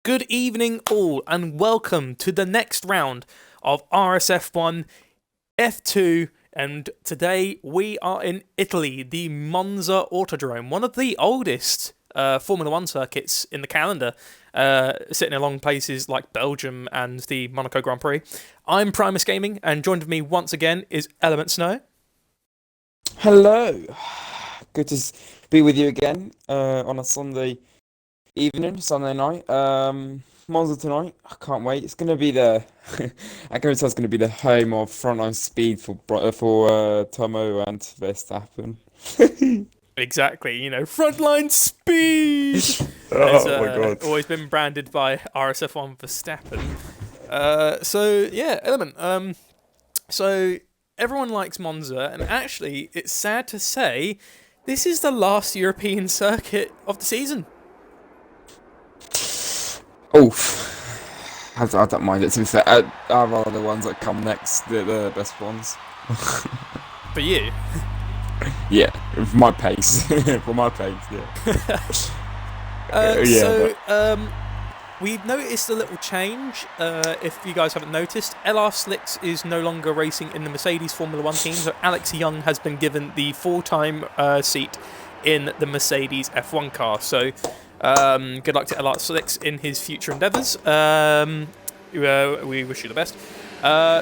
Good evening, all, and welcome to the next round of RSF1 F2. And today we are in Italy, the Monza Autodrome, one of the oldest Formula One circuits in the calendar, sitting along places like Belgium and the Monaco Grand Prix. I'm Primus Gaming, and joined with me once again is Element Snow. Hello, good to be with you again on a Sunday evening, Sunday night. Monza tonight. I can't wait. It's gonna be the I can tell it's gonna be the home of frontline speed for Tomo and Verstappen. Exactly, frontline speed has Oh my God. always been branded by RSF1 Verstappen. Element. So everyone likes Monza, and actually, it's sad to say, this is the last European circuit of the season. Oof. I don't mind it, to be fair. I'd rather the ones that come next, the best ones. For you. Yeah, for my pace. For my pace, yeah. We've noticed a little change. If you guys haven't noticed, LR Slicks is no longer racing in the Mercedes Formula 1 team, so Alex Young has been given the full-time seat in the Mercedes F1 car. So good luck to LR Slicks in his future endeavours. We wish you the best.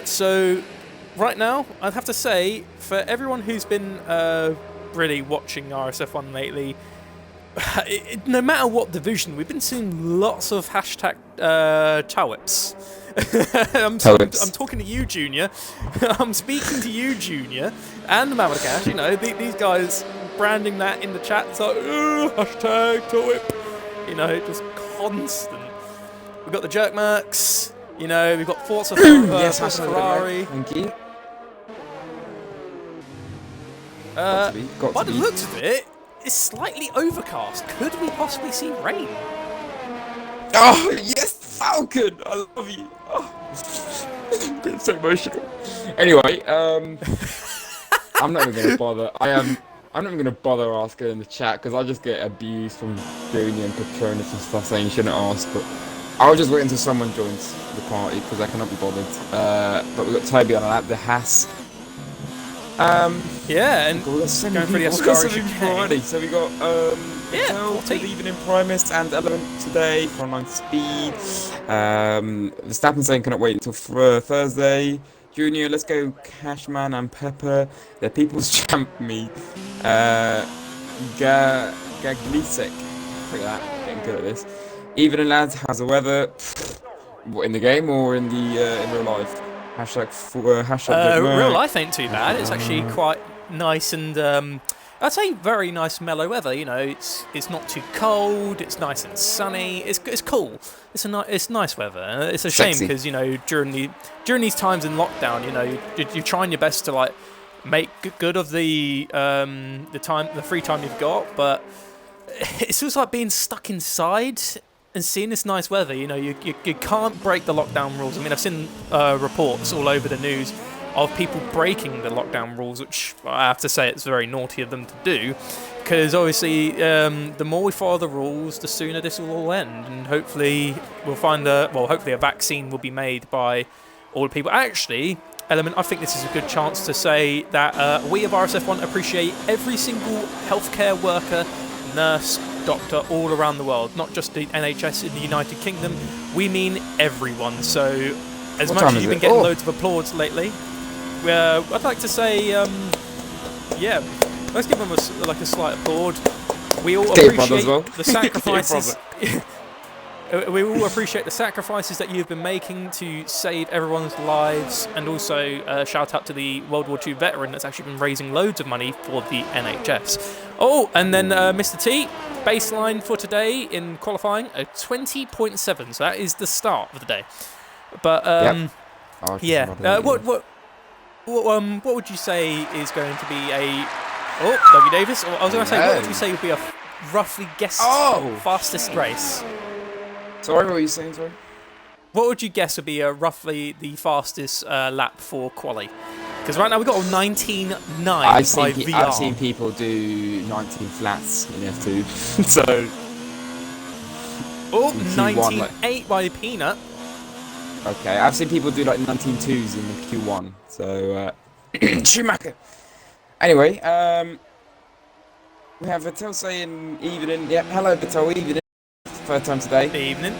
So right now, I'd have to say, for everyone who's been really watching RSF1 lately, no matter what division, we've been seeing lots of hashtag Towits. I'm talking to you, Junior. I'm speaking to you, Junior, and Mamadacash. These guys branding that in the chat. It's like, hashtag Towip. Just constant. We've got the jerk marks. We've got Forza, Yes, Forza Ferrari. Thank you. By the looks of it, it's slightly overcast. Could we possibly see rain? Oh, yes, Falcon! I love you. Oh. Getting so emotional. Anyway, I'm not even going to bother. I'm not even going to bother asking in the chat because I just get abused from Junior and Patronus and stuff saying you shouldn't ask. But I'll just wait until someone joins the party because I cannot be bothered. But we've got Toby on the Haas. And going for the Ascari already. So we got good evening Primus and Element today for online speed. Verstappen saying cannot wait until Thursday. Junior, let's go Cashman and Pepper. The people's champ me. Gaglisek. Look at that, getting good at this. Evening lads, how's the weather? What, in the game or in the in real life? Hashtag real life ain't too bad. It's actually quite nice and I'd say very nice mellow weather. It's not too cold. It's nice and sunny. It's cool. It's nice weather. It's a shame because during these times in lockdown, you're trying your best to make good of the free time you've got, but it feels like being stuck inside and seeing this nice weather. You can't break the lockdown rules. I mean, I've seen reports all over the news of people breaking the lockdown rules, which I have to say it's very naughty of them to do, because obviously the more we follow the rules, the sooner this will all end, and hopefully we'll find hopefully a vaccine will be made by all the people. Actually, Element, I think this is a good chance to say that we of RSF1 appreciate every single healthcare worker, nurse, doctor all around the world, not just the NHS in the United Kingdom. We mean everyone. So as much as you've been getting loads of applause lately, I'd like to say let's give them a slight applaud. We all appreciate the sacrifices. We all appreciate the sacrifices that you've been making to save everyone's lives, and also shout out to the World War II veteran that's actually been raising loads of money for the NHS. Oh, and then Mr. T, baseline for today in qualifying, a 20.7, so that is the start of the day. But what would you say is going to be W Davis? Or I was going to say, what would you say would be a roughly guessed fastest race? Sorry, what were you saying? Sorry. What would you guess would be roughly the fastest lap for quali? Because right now we've got a 19.9 by VR. I've seen people do 19 flats in F2, so Oh, in Q1, 19.8 by Peanut. Okay, I've seen people do like 19.2s in the Q1. So Schumacher. Anyway, we have Vittel saying evening. Yep, hello Vittel, evening. Third time today. Evening.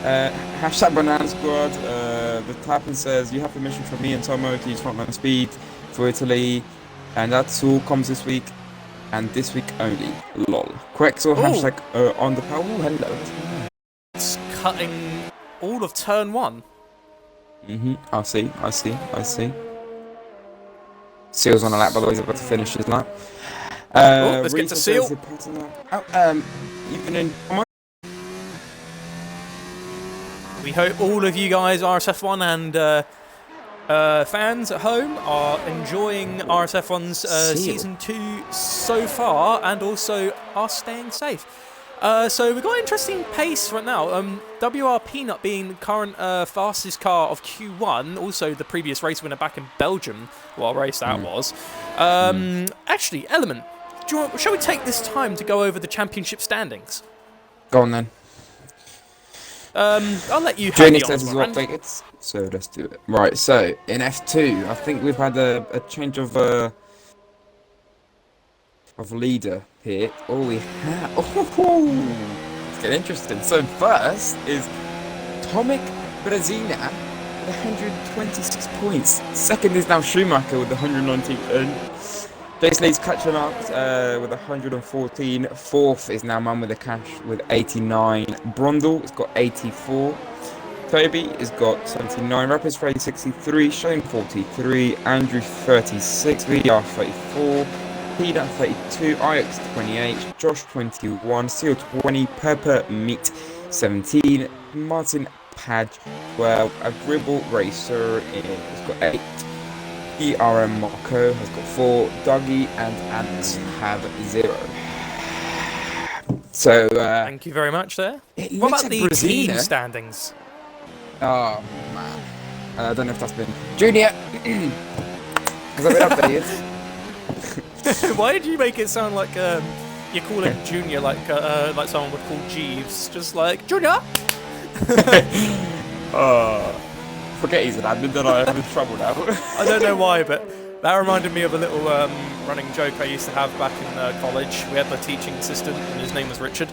Hashtag Banana Squad. The Tappin says you have permission from me and Tomo to use frontline speed for Italy, and that's all comes this week, and this week only. Lol. Quexel hashtag on the power. Ooh, hello. It's cutting all of turn 1. I see. Seal's on a lap, by the way, he's about to finish his lap. Let's get to Seal. Evening. We hope all of you guys, RSF1 and fans at home, are enjoying RSF1's Season 2 so far, and also are staying safe. So we've got an interesting pace right now. WR Peanut being the current fastest car of Q1, also the previous race winner back in Belgium, what race that was. Actually, Element, shall we take this time to go over the championship standings? Go on then. I'll let you have Junior the says honors, as well, tickets. So let's do it. Right, so in F2, I think we've had a change of leader here. Oh, we have. It's getting interesting. So first is Tomic Brezina with 126 points. Second is now Schumacher with 119. Jason Lee's catching up with 114. Fourth is now Man with the Cash with 89. Brundle has got 84. Toby has got 79. Rapid Spray 63. Shane 43. Andrew 36. VR 34. Peter 32. Ix 28. Josh 21. Seal 20. Pepper Meat 17. Martin Padge 12. A Gribble Racer has got 8. ERM Marco has got 4, Dougie and Ants have 0. So, Thank you very much there. What about the team standings? Oh, man. I don't know if that's been... Junior! Has that been updated? Why did you make it sound like you're calling Junior like someone would call Jeeves? Just like, Junior! Forget he's an admin, then I'm in trouble now. I don't know why, but that reminded me of a little running joke I used to have back in college. We had the teaching assistant, and his name was Richard.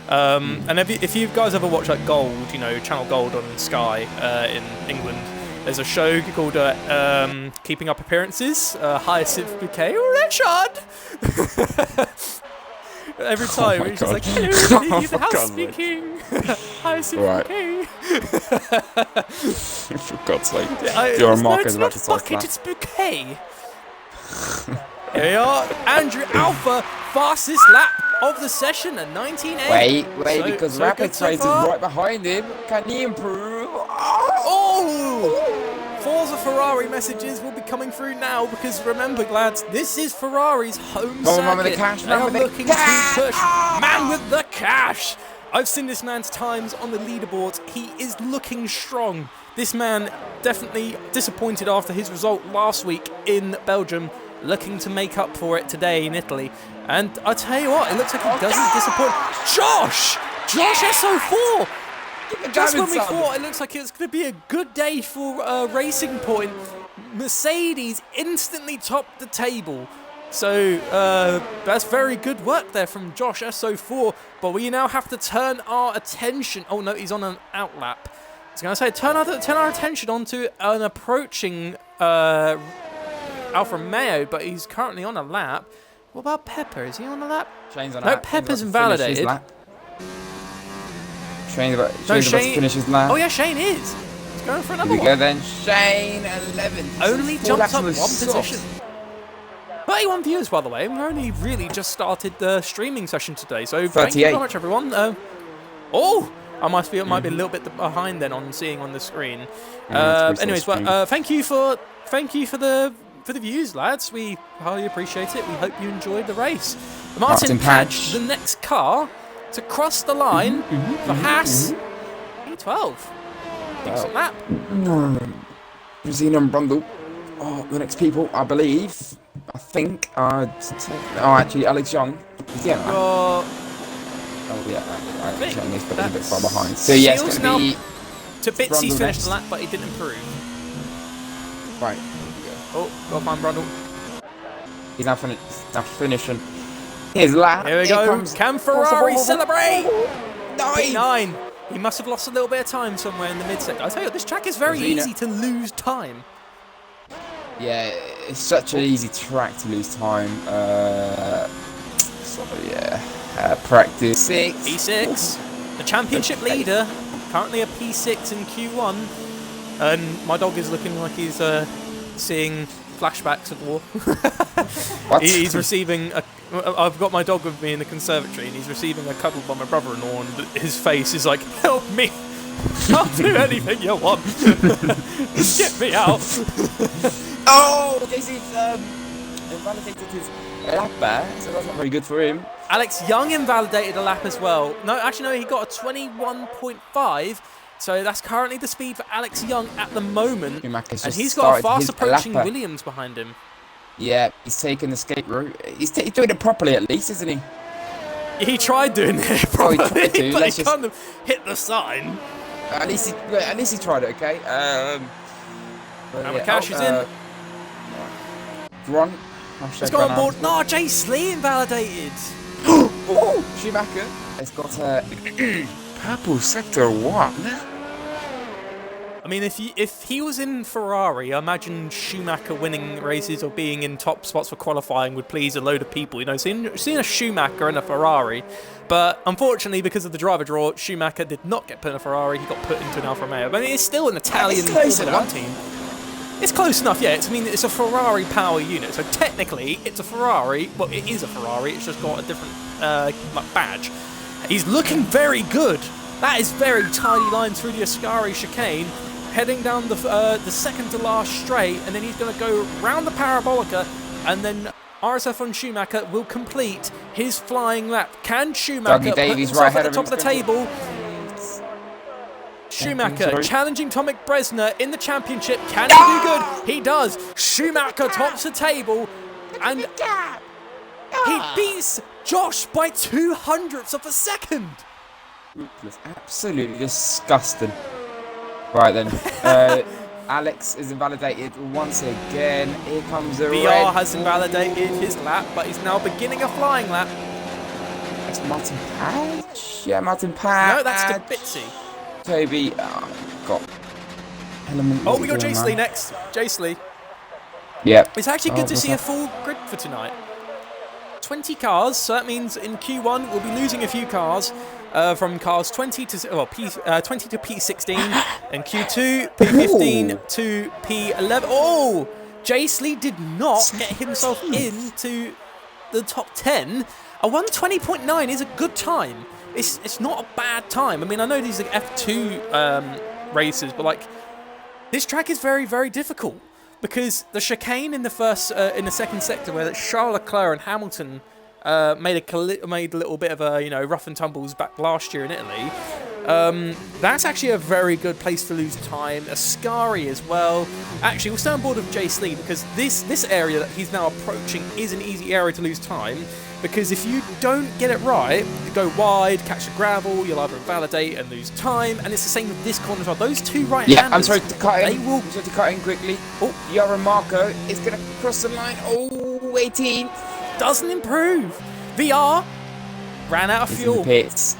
And if you guys ever watch like Gold, you know, Channel Gold on Sky in England, there's a show called Keeping Up Appearances, Hyacinth Bouquet, Richard! Every time, he's just like, hello, the house speaking. Hyacinth Bouquet. For God's sake. Your mark is about to start bucket, it's bouquet. Here we are. Andrew Alpha, fastest lap of the session at 19.8. Wait, because Rapid Trace is right behind him. Can he improve? Oh! Forza Ferrari messages will be coming through now, because remember, lads, this is Ferrari's home circuit. Man with the cash, they are looking to push. Man with the cash! I've seen this man's times on the leaderboards. He is looking strong. This man definitely disappointed after his result last week in Belgium, looking to make up for it today in Italy. And I tell you what, it looks like he doesn't disappoint. Josh S04! Just when we thought it looks like it's going to be a good day for Racing Point, Mercedes instantly topped the table. So that's very good work there from Josh S04. But we now have to turn our attention. Oh no, he's on an outlap. I was going to say turn our attention onto an approaching Alfa Romeo, but he's currently on a lap. What about Pepper? Is he on a lap? Shane's on a no, lap. Pepper's invalidated. Shane's about to finish his lap. Oh yeah, Shane is. He's going for another Here we one. go then. Shane 11. Only jumped up one position. 31 viewers, by the way. We've only really just started the streaming session today, so 38. Thank you very much, everyone. I might be a little bit behind then on seeing on the screen. Anyways, thank you for the views, lads. We highly appreciate it. We hope you enjoyed the race. Martin Padge, the next car to cross the line for Haas E12. Decent lap. Brezina and Brundle. The next people, I think. Actually, Alex Young. Oh yeah, I think actually put a bit that's far behind. So yeah, it's Seals going to be to bits. He's Brundle finished next. the lap, but he didn't improve. Right. Oh, got to find Brundle. He's now finishing his lap. Here we go. Can Ferrari celebrate? Nine. P9. He must have lost a little bit of time somewhere in the mid-sector. I tell you, this track is very easy to lose time. Yeah, it's such an easy track to lose time. So yeah, practice 6. P6. The championship leader, currently a P6 in Q1. And my dog is looking like he's seeing flashbacks of war. What? He's receiving a... I've got my dog with me in the conservatory, and he's receiving a cuddle by my brother-in-law, and his face is like, help me! I'll do anything you want! Just get me out! Oh, JC's invalidated his lap there, so that's not very good for him. Alex Young invalidated a lap as well. No, actually no, he got a 21.5, so that's currently the speed for Alex Young at the moment. And he's got a fast approaching Williams behind him. Yeah, he's taking the escape route. He's doing it properly at least, isn't he? He tried doing it properly, he tried to. but he kind of hit the sign. At least he tried it, okay? Cash is in. Run. Let's go on board. No, Jay Slee invalidated. Oh, Schumacher has got purple sector 1. I mean, if he was in Ferrari, I imagine Schumacher winning races or being in top spots for qualifying would please a load of people. You know, seeing a Schumacher in a Ferrari, but unfortunately, because of the driver draw, Schumacher did not get put in a Ferrari. He got put into an Alfa Romeo. But I mean, it's still an Italian Formula 1 team. It's close enough, yeah. It's a Ferrari power unit, so technically it's a Ferrari. Well, it is a Ferrari. It's just got a different badge. He's looking very good. That is very tidy lines through the Ascari chicane, heading down the second to last straight, and then he's going to go round the Parabolica, and then RSF1 Schumacher will complete his flying lap. Can Schumacher put himself at the top of the table? Schumacher challenging Tomek Bresner in the championship. Can he do good? He does. Schumacher tops the table, and he beats Josh by 0.02 of a second. Absolutely disgusting. Right then, Alex is invalidated once again. Here comes the VR has invalidated his lap, but he's now beginning a flying lap. That's Martin Patch? Yeah, Martin Patch. No, that's Debitzi. Toby, got element. Oh, we got Jay Slee next. Jay Slee. Yeah. It's actually good to see a full grid for tonight. 20 cars, so that means in Q1 we'll be losing a few cars. From cars 20 to 20 to P16, and Q2 P15 to P11. Oh, Jay Slee did not get himself into the top 10. A 120.9 is a good time. It's not a bad time. I mean, I know these are F2 races, but like this track is very, very difficult because the chicane in the second sector where Charles Leclerc and Hamilton made a little bit of a rough and tumbles back last year in Italy. That's actually a very good place to lose time. Ascari as well. Actually, we'll stay on board with Jay Slee because this area that he's now approaching is an easy area to lose time. Because if you don't get it right, you go wide, catch the gravel, you'll either invalidate and lose time. And it's the same with this corner as well. Those two right-handers. Yeah, I'm sorry to cut in. I'm sorry to cut in quickly. Oh, Yara Marco is going to cross the line. Oh, 18. Doesn't improve. VR ran out of fuel. In the pits.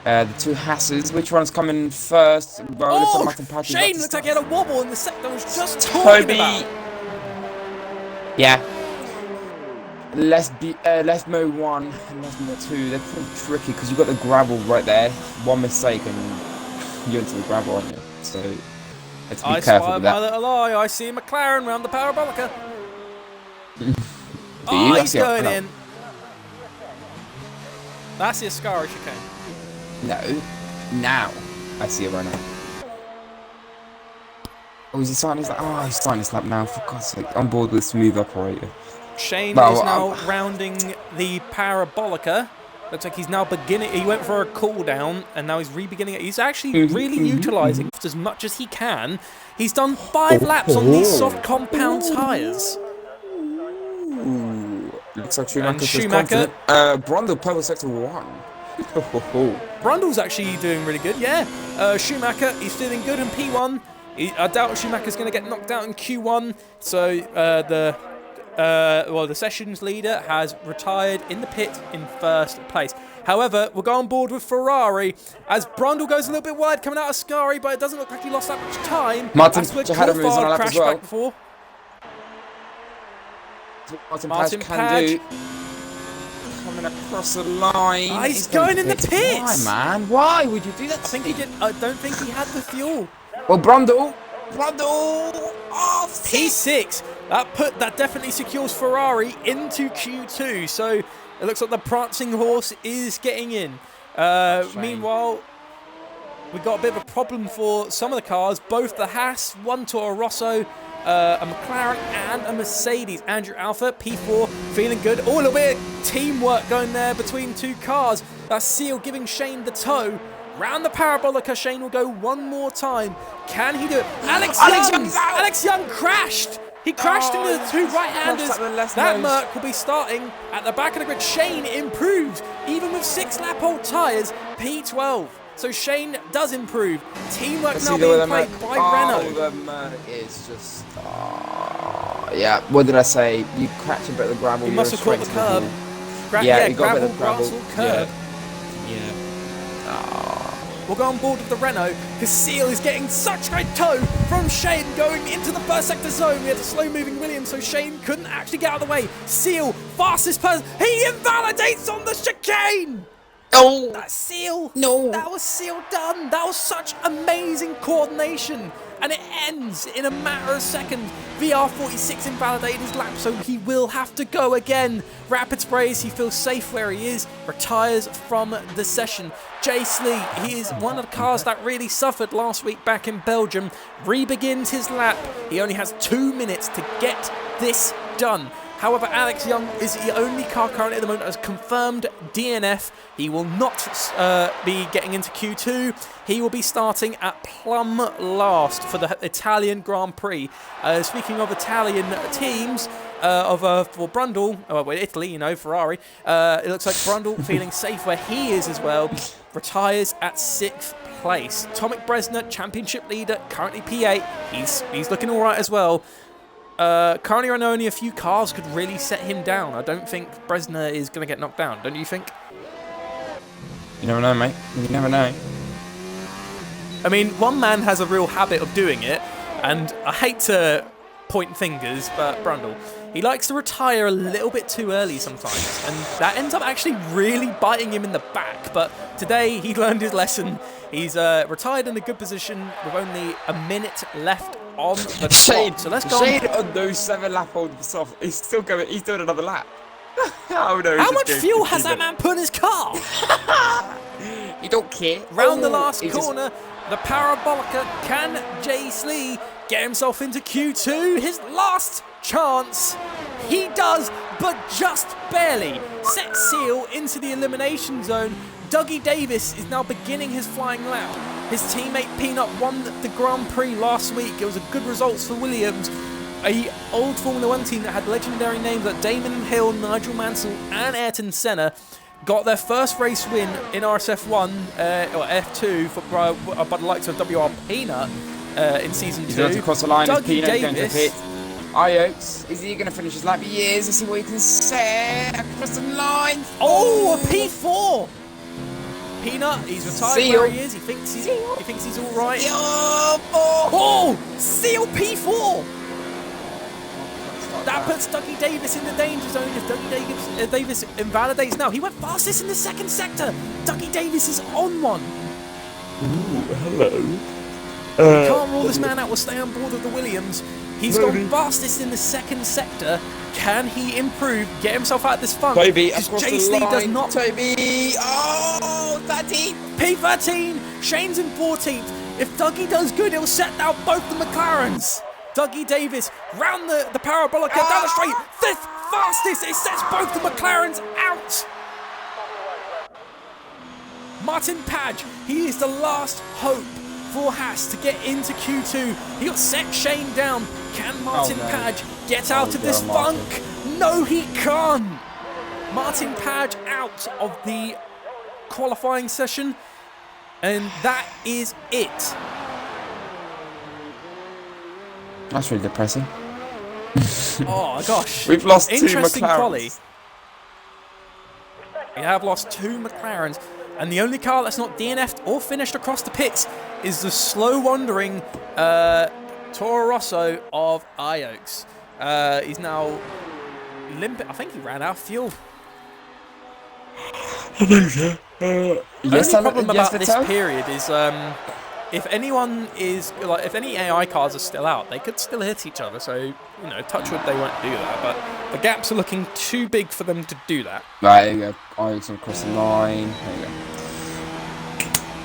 The two Hasses. Which one's coming first? Well, Shane looks like he had a wobble in the sector. I was just talking about. Yeah. Less Mo 1 and less Mo 2. They're pretty tricky because you've got the gravel right there. One mistake and you're into the gravel, aren't you? So let's be careful with that. I spy my little eye. I see McLaren round the Parabolica. Oh, he's going in. That's the Ascari chicane. No. Now I see it right now. Oh, is he starting his lap? Oh, he's starting his lap now, for God's sake. On board with smooth operator. Shane is now rounding the Parabolica. Looks like he's now beginning. He went for a cool down and now he's re-beginning it. He's actually really utilising as much as he can. He's done 5 laps on these soft compound tyres. Looks like Schumacher. Brundle purple sector 1. Brundle's actually doing really good, yeah. Schumacher, he's feeling good in P1. I doubt Schumacher's going to get knocked out in Q1. So the sessions leader has retired in the pit in first place. However, we'll go on board with Ferrari as Brundle goes a little bit wide coming out of Scari, but it doesn't look like he lost that much time. Martin That's where Page is on a lap crashed as well. back before. Martin Page can do. Coming across the line. Oh, he's going in the pits. Why, man? Why would you do that? I don't think he had the fuel. Well, Brundle, off P6. That definitely secures Ferrari into Q2. So it looks like the prancing horse is getting in. Meanwhile, we got a bit of a problem for some of the cars. Both the Haas, one Toro Rosso, a McLaren and a Mercedes. Andrew Alpha, P4, feeling good. Oh, a little bit of teamwork going there between two cars. That's Seal giving Shane the tow. Round the parabolica, Shane will go one more time. Can he do it? Alex Young crashed. He crashed into the two right-handers. That Merc will be starting at the back of the grid. Shane improves, even with 6-lap-old tyres, P12. So Shane does improve. Teamwork now being played by Renault. The Merc is just... yeah, what did I say? You cracked a bit of the gravel. He must have caught the curb. He got a bit of gravel. Curb. Yeah. We'll go on board with the Renault because Seal is getting such great tow from Shane going into the first sector zone. We had a slow-moving Williams, so Shane couldn't actually get out of the way. Seal, fastest person. He invalidates on the chicane. Oh, that's Seal. No. That was Seal done. That was such amazing coordination. And it ends in a matter of seconds. VR46 invalidated his lap, so he will have to go again. Rapid sprays, he feels safe where he is, retires from the session. Jace Lee, he is one of the cars that really suffered last week back in Belgium, re-begins his lap. He only has 2 minutes to get this done. However, Alex Young is the only car currently at the moment that has confirmed DNF. He will not be getting into Q2. He will be starting at plumb last for the Italian Grand Prix. Speaking of Italian teams, for Brundle, Italy, you know, Ferrari, it looks like Brundle feeling safe where he is as well, retires at 6th place. Tomek Bresner, championship leader, currently P8. He's looking all right as well. Currently, I know only a few cars could really set him down. I don't think Bresner is going to get knocked down, don't you think? You never know, mate. You never know. I mean, one man has a real habit of doing it, and I hate to point fingers, but Brundle, he likes to retire a little bit too early sometimes, and that ends up actually really biting him in the back. But today, he learned his lesson. He's retired in a good position with only a minute left on the clock. So let's go Shane on those 7-lap-old soft. He's still going. He's doing another lap. Oh, no, how much fuel has that man put in his car? He don't care. Round the last corner, the parabolica. Can Jace Lee get himself into Q2? His last chance. He does, but just barely. Set Seal into the elimination zone. Dougie Davis is now beginning his flying lap. His teammate Peanut won the Grand Prix last week. It was a good results for Williams. A old Formula 1 team that had legendary names like Damon Hill, Nigel Mansell and Ayrton Senna got their first race win in RSF1 or F2 by the likes of WR Peanut in Season 2. He's going to cross the line. Dougie Davis. Going to pit. Iotes, is he going to finish his lap? He is. Let's see what he can say. Across the line. Oh, a P4. Peanut, he's retired where he is. He thinks he's all right. Oh, Seal P4. That puts Dougie Davis in the danger zone if Dougie Davis invalidates now. He went fastest in the second sector. Dougie Davis is on one. Ooh, hello. We can't rule this man out. We'll stay on board with the Williams. He's gone fastest in the second sector. Can he improve? Get himself out of this funk? Toby, across Jace the Lee line. does not. Toby, oh, 13. P13. Shane's in 14th. If Dougie does good, he'll set down both the McLarens. Dougie Davis round the parabolica down the straight. 5th fastest. It sets both the McLarens out. Martin Page, he is the last hope for Haas to get into Q2. He got set Shane down. Can Martin Page get out of this funk? No, he can't. Martin Page out of the qualifying session. And that is it. That's really depressing. Oh, gosh. We've lost Interesting 2 McLarens. quali. We have lost 2 McLarens. And the only car that's not DNF'd or finished across the pits is the slow-wandering Toro Rosso of Iox. He's now limping. I think he ran out of fuel. I think so. The only problem about this period is if anyone is like, if any AI cars are still out, they could still hit each other. So, you know, touch wood, they won't do that. But the gaps are looking too big for them to do that. Right, there you go. Iox across the line. There you go.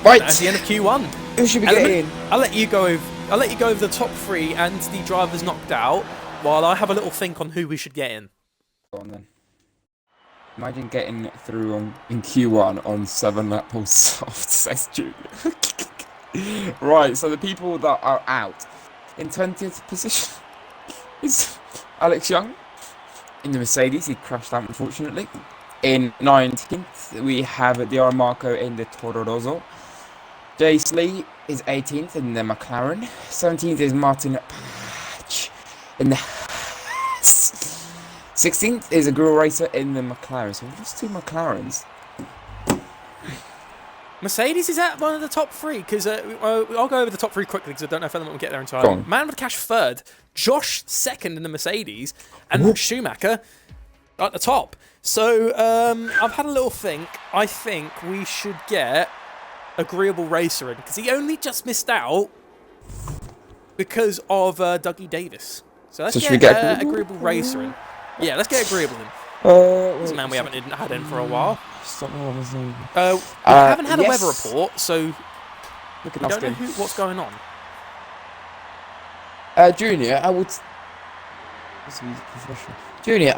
Right. That's the end of Q1. Who should we get in? I'll let you go over the top 3 and the drivers knocked out, while I have a little think on who we should get in. Go on then. Imagine getting through in Q1 on 7 lap pole soft, says Junior. Right, so the people that are out. In 20th position is Alex Young. In the Mercedes, he crashed out unfortunately. In 19th, we have Dior Marco in the Toro Rosso. Jace Lee is 18th in the McLaren. 17th is Martin Patch in the 16th is a Grill Racer in the McLaren. So we've lost 2 McLarens. Mercedes is at one of the top 3, because I'll go over the top 3 quickly because I don't know if anyone will get there in time. Man with Cash 3rd, Josh 2nd in the Mercedes, and Schumacher at the top. So I've had a little think. I think we should get Agreeable Racer in, because he only just missed out because of Dougie Davis. So let's get Agreeable Racer in. Yeah, let's get Agreeable in. He's a man we haven't had in for a while. We haven't had a weather report, so we don't know what's going on. Junior, I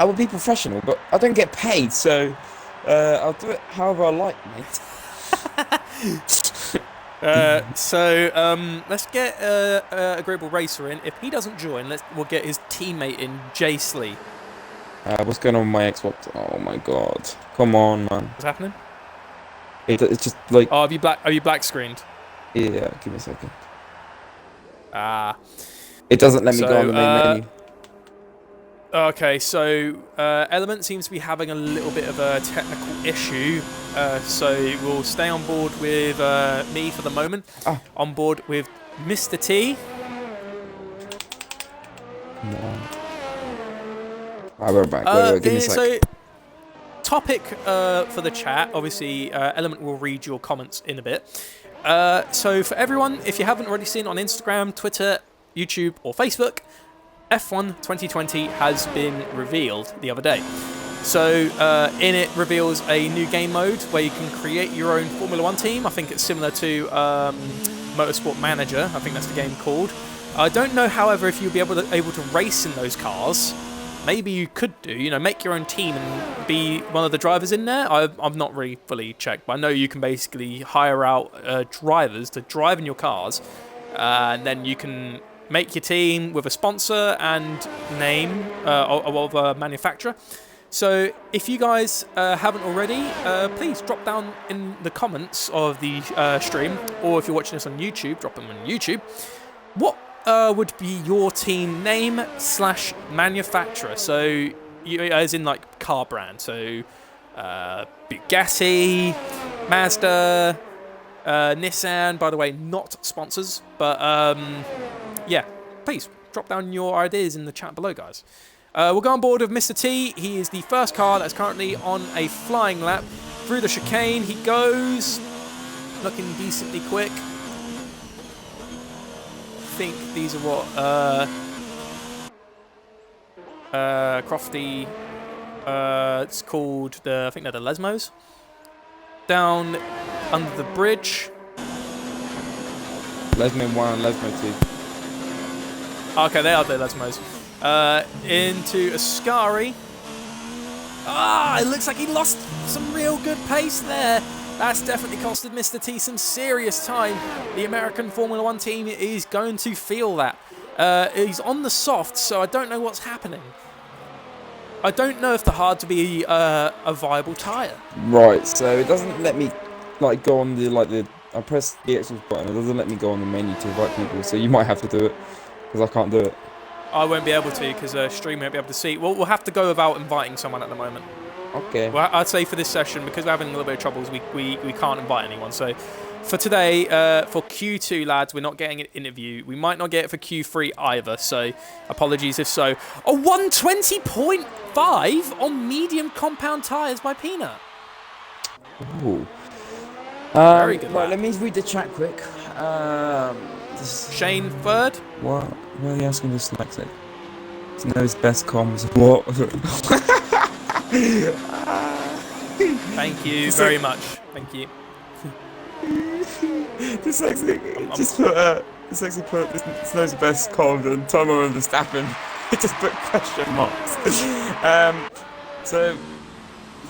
would be professional, but I don't get paid, so I'll do it however I like, mate. Let's get Agreeable Racer in. If he doesn't join, we'll get his teammate in, Jace Lee. What's going on with my Xbox? Oh my god! Come on, man. What's happening? It's just like. Oh, are you black screened? Yeah, give me a second. It doesn't let me go on the main menu. Okay, so Element seems to be having a little bit of a technical issue, so we'll stay on board with me for the moment. On board with Mr. T. No. We're back. Give me a sec. So, topic for the chat, obviously, Element will read your comments in a bit. So for everyone, if you haven't already seen on Instagram, Twitter, YouTube, or Facebook, F1 2020 has been revealed the other day. So in it reveals a new game mode where you can create your own Formula 1 team. I think it's similar to Motorsport Manager. I think that's the game called. I don't know, however, if you'll be able to race in those cars. Maybe you could do, make your own team and be one of the drivers in there. I've not really fully checked, but I know you can basically hire out drivers to drive in your cars, and then you can make your team with a sponsor and name of a manufacturer. So if you guys haven't already, please drop down in the comments of the stream, or if you're watching this on YouTube, drop them on YouTube. What would be your team name / manufacturer? So, as in like car brand. So, Bugatti, Mazda, Nissan. By the way, not sponsors, but yeah. Please drop down your ideas in the chat below, guys. We'll go on board with Mr. T. He is the first car that's currently on a flying lap through the chicane. He goes, looking decently quick. I think these are what Crofty, it's called I think they're the Lesmos. Down under the bridge. Lesmo 1 and Lesmo 2. Okay, they are the Lesmos. Into Ascari. It looks like he lost some real good pace there. That's definitely costed Mr. T some serious time. The American Formula 1 team is going to feel that. He's on the soft, so I don't know what's happening. I don't know if the hard to be a viable tyre. Right, so it doesn't let me like go on the I press the Xbox button. It doesn't let me go on the menu to invite people. So you might have to do it because I can't do it. I won't be able to because stream won't be able to see. We'll have to go without inviting someone at the moment. Okay. Well, I'd say for this session, because we're having a little bit of troubles, we can't invite anyone. So for today, for Q2, lads, we're not getting an interview. We might not get it for Q3 either, so apologies if so. A 120.5 on medium compound tyres by Peanut. Ooh. Very good. Right, let me read the chat quick. Shane third. What? Why are you asking dyslexic? To know his best comms. What? Thank you very much. Thank you. Dyslexic dyslexic put this knows the best comms and time on Verstappen. He just put question marks. So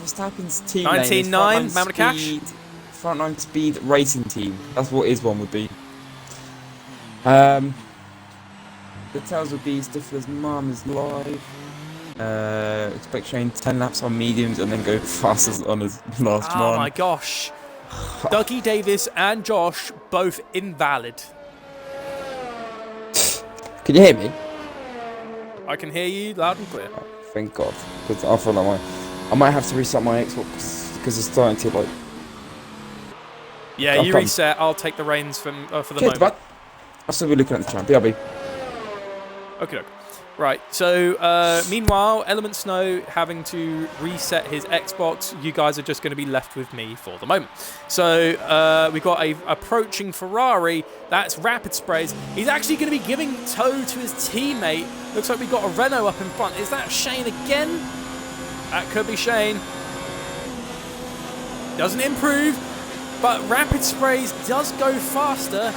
Verstappen's team 19.9, name Mamma Cash. Frontline Speed Racing Team. That's what his one would be. The tails would be Stifler's mum is live. Expect Shane 10 laps on mediums and then go fastest on his last one. Oh my gosh. Dougie Davis and Josh both invalid. Can you hear me? I can hear you loud and clear. Oh, thank God. Because I feel like I might have to reset my Xbox because it's starting to like. Yeah, you reset. I'll take the reins for the moment. Bud. I'll still be looking at the champ. BRB. Okay. Right. So meanwhile, Element Snow having to reset his Xbox. You guys are just going to be left with me for the moment. So we've got a approaching Ferrari. That's Rapid Sprays. He's actually going to be giving tow to his teammate. Looks like we've got a Renault up in front. Is that Shane again? That could be Shane. Doesn't improve. But Rapid Sprays does go faster.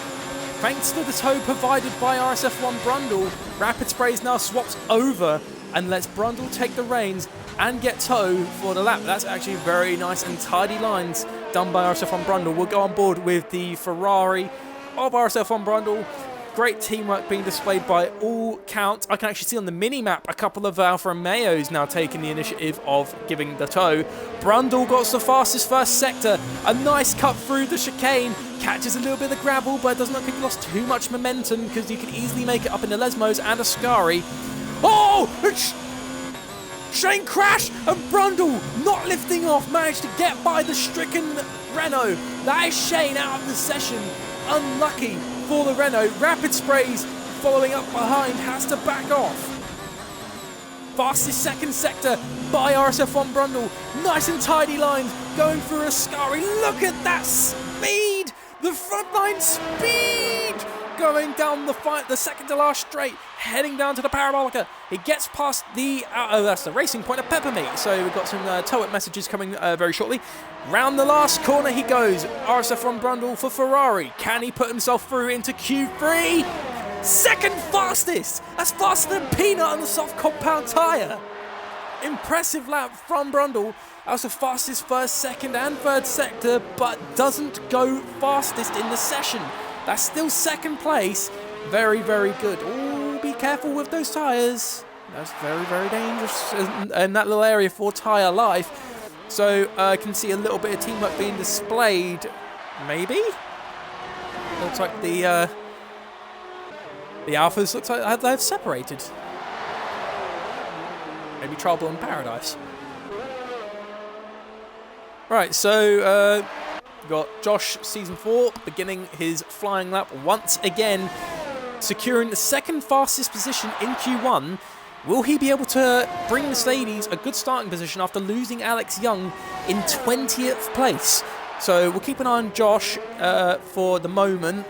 Thanks to the tow provided by RSF1 Brundle, Rapid Sprays now swaps over and lets Brundle take the reins and get tow for the lap. That's actually very nice and tidy lines done by RSF1 Brundle. We'll go on board with the Ferrari of RSF1 Brundle. Great teamwork being displayed by all counts. I can actually see on the mini-map a couple of Alfa Romeos now taking the initiative of giving the tow. Brundle got the fastest first sector. A nice cut through the chicane. Catches a little bit of the gravel, but it doesn't look like he lost too much momentum because you can easily make it up in the Lesmos and Ascari. Oh! Shane crashed and Brundle not lifting off. Managed to get by the stricken Renault. That is Shane out of the session. Unlucky for the Renault. Rapid Sprays following up behind, has to back off. Fastest second sector by RSF1 Brundle. Nice and tidy lines going through Ascari. Look at that speed! The frontline speed! Going down the second to last straight, heading down to the Parabolica. He gets past the, that's the racing point of Peppermeat. So we've got some tow-up messages coming very shortly. Round the last corner he goes. RSF1 Brundle for Ferrari. Can he put himself through into Q3? Second fastest! That's faster than Peanut on the soft compound tyre. Impressive lap from Brundle. That was the fastest first, second and third sector, but doesn't go fastest in the session. That's still second place. Very, very good. Oh, be careful with those tyres. That's very, very dangerous in that little area for tyre life. So I can see a little bit of teamwork being displayed. Maybe? Looks like the Alphas looks like they've separated. Maybe trouble in paradise. Right, so we've got Josh, Season 4, beginning his flying lap once again, securing the second fastest position in Q1. Will he be able to bring Mercedes a good starting position after losing Alex Young in 20th place? So we'll keep an eye on Josh for the moment.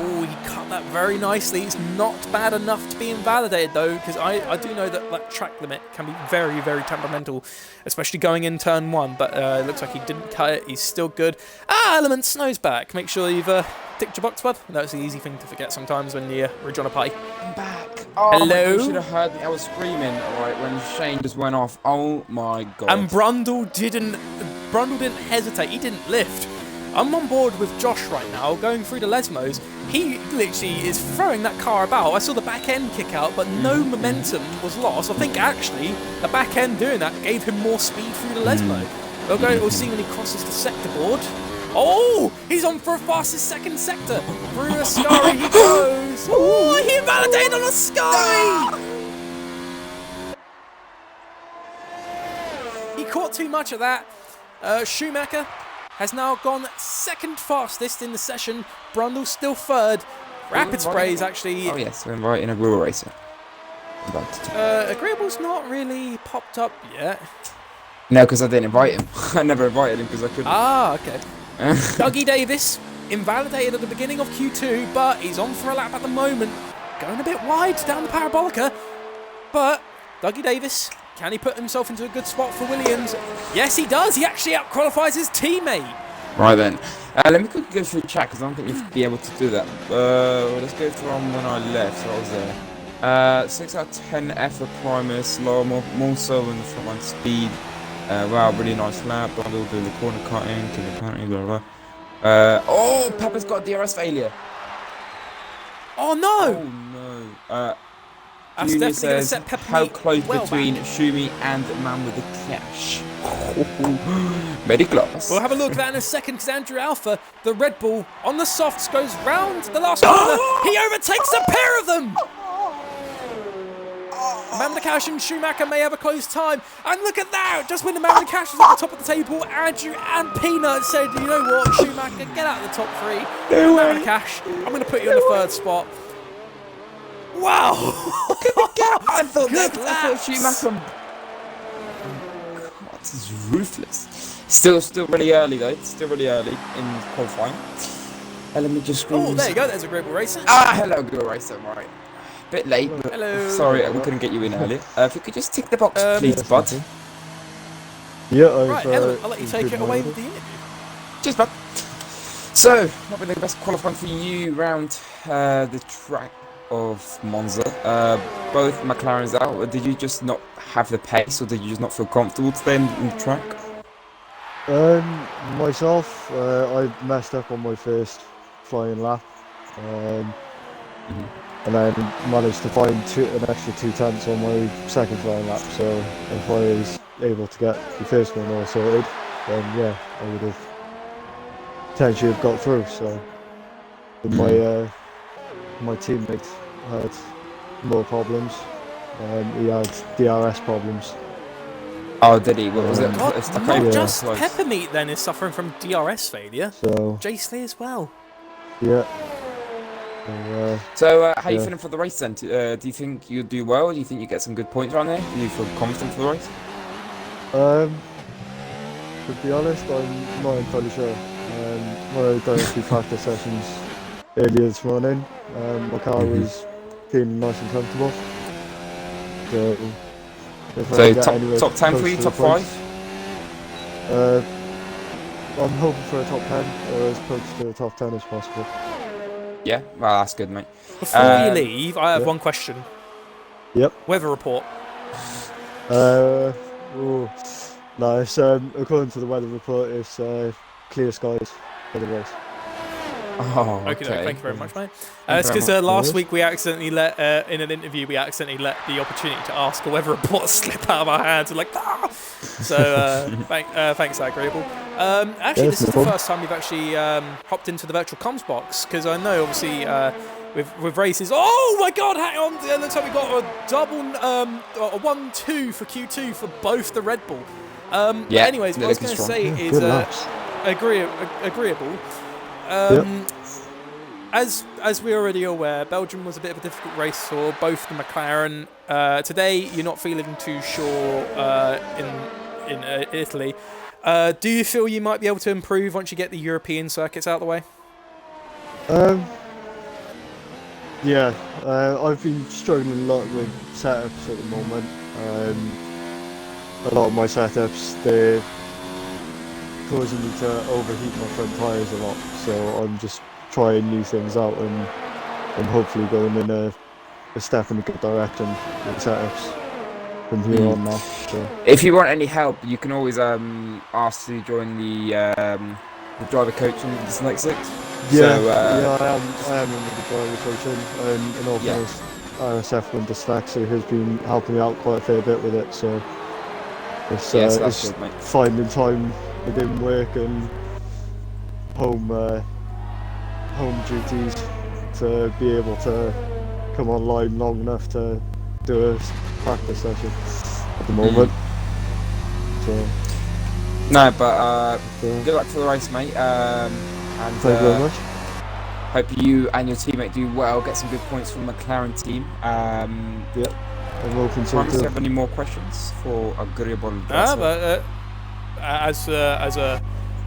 Oh, he cut that very nicely. It's not bad enough to be invalidated, though, because I do know that track limit can be very, very temperamental, especially going in turn 1. But it looks like he didn't cut it. He's still good. Element Snow's back. Make sure you've ticked your box, bud. That's the easy thing to forget sometimes when you're on a pie. I'm back. Oh, hello? You should have heard me. I was screaming, right, when Shane just went off. Oh, my God. And Brundle didn't hesitate. He didn't lift. I'm on board with Josh right now, going through the Lesmos. He literally is throwing that car about. I saw the back end kick out, but no momentum was lost. I think actually the back end doing that gave him more speed through the Lesmo. We'll see when he crosses the sector board. Oh, he's on for a fastest second sector. Through a Ascari he goes. Oh, he invalidated on a Ascari. He caught too much of that. Schumacher has now gone second fastest in the session. Brundle's still third. Rapid Spray's actually... Oh yes, we're inviting a real racer. Agreeable's not really popped up yet. No, because I didn't invite him. I never invited him because I couldn't. Ah, okay. Dougie Davis, invalidated at the beginning of Q2, but he's on for a lap at the moment. Going a bit wide down the Parabolica. But Dougie Davis, can he put himself into a good spot for Williams? Yes, he does. He actually out-qualifies his teammate. Right then. Let me quickly go through the chat because I don't think you'd be able to do that. Let's go from when I left. So I was there. 6 out of 10 effort Primus, lower more so in the frontline speed. Wow, really nice lap. Brundle doing the corner cutting, giving the penalty, blah blah. Oh, Pepper's got DRS failure. Oh no! Oh no. That's Junior definitely going to says, set Pepper how close well between back. Shumi and the man with the cash? Very close. We'll have a look at that in a second because Andrew Alpha, the Red Bull, on the softs goes round the last corner. He overtakes a pair of them! Man with the cash and Schumacher may have a close time. And look at that! Just when the man with the cash was at the top of the table, Andrew and Peanut said, you know what, Schumacher, get out of the top three. No man way. with the cash, I'm going to put you on the third spot. Wow! I thought Good that. I laps. thought Schumacher. God, this is ruthless. Still really early though. It's still really early in qualifying. Let me just. Oh, there you go. There's a Red Bull racer. Ah, hello, good racer. Right. Bit late, but Hello. sorry we couldn't get you in earlier. If you could just tick the box, please, bud. Yeah, Right, Ellen, I'll let you take it away with the interview. Cheers, bud. So, not been the best qualifying for you round the track of Monza. Both McLaren's out. Did you just not have the pace, or did you just not feel comfortable today in the track? Myself, I messed up on my first flying lap, and then managed to find an extra 2 tenths on my second flying lap. So if I was able to get the first one all sorted, then yeah, I would have potentially have got through. So but my teammate had more problems. He had DRS problems. Oh, did he? What was it? God, It's the not Yeah. just close. Peppermeat then is suffering from DRS failure. So Jace Lee as well. yeah. So, how are you Yeah. feeling for the race then? Do you think you'll do well? Do you think you get some good points around there? Do you feel confident for the race? To be honest, I'm not entirely sure. When I was going through practice sessions earlier this morning, my car was feeling nice and comfortable. So, if I So, get anywhere top 10 for close you, to top the points, 5? I'm hoping for a top 10 or as close to the top 10 as possible. Yeah, well, that's good, mate. Before you leave, I have yeah. one question. Yep. Weather report. No, it's, according to the weather report, it's clear skies for the race. Oh, Okay, okay. thank you very much, mate. Thank It's you because very much. last week we accidentally let, in an interview, we accidentally let the opportunity to ask a weather report slip out of our hands. We're like, ah! So, thanks, Agreeable. Actually, this is the first time we've actually hopped into the virtual comms box, because I know, obviously, with races. Oh my God! Hang on! It looks like we got a double, a 1-2 for Q2 for both the Red Bull. Yeah, anyways, what I was they're going to looking say is Good laps. agreeable. Yep. As we're already aware, Belgium was a bit of a difficult race for both the McLaren. Today, you're not feeling too sure in Italy. Do you feel you might be able to improve once you get the European circuits out of the way? Yeah, I've been struggling a lot with setups at the moment. A lot of my setups, they're causing me to overheat my front tyres a lot, so I'm just trying new things out and I'm hopefully going in a step in a good direction with setups from here on now. So. If you want any help, you can always ask to join the the driver coaching this next 6. Yeah, So, I am in with the driver coaching, and in all fairness, RSF1 Dyslexia has been helping me out quite a fair bit with it, so it's, so that's it's good, mate. finding time within work and home duties to be able to come online long enough to do a practice session at the moment. So no, but good luck for the race, mate. And thank you very much. hope you and your teammate do well. Get some good points from the McLaren team. Yep, I'm hoping so Promise, do too. you have any more questions for Agreeable? But as a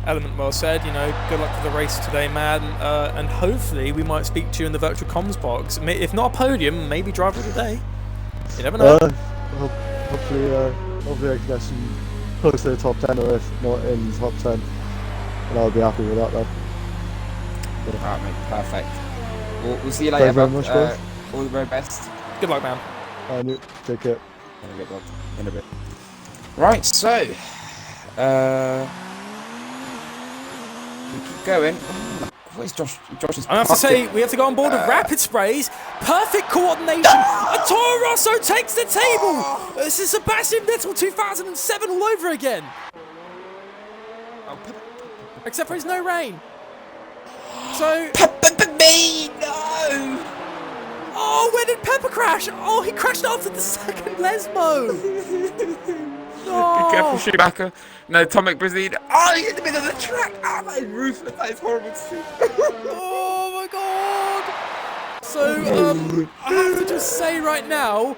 element well said, you know, good luck for the race today, man, and hopefully we might speak to you in the virtual comms box. If not a podium, maybe driver of the day. You never know. Hopefully I can get some close to the top 10, or if not in the top 10, and I'll be happy with that then. Alright, mate, perfect. We'll see you Thank later. you very much, guys. All the very best. Good luck, man. And you take care. In a bit, bud. In a bit. Right, so we keep going. Where's Josh? Josh is. I have to say, we have to go on board with rapid sprays. Perfect coordination. And Toro Rosso takes the table. This is Sebastian Vettel 2007 all over again. Except for his no rain. So. Me, no! Oh, where did Pepper crash? Oh, he crashed after the second Lesmo. Be careful, Schumacher. No, Tomek Brazil. Oh, he's in the middle of the track. Oh, that is ruthless. That is horrible to see. Oh my god! So, I have to just say right now,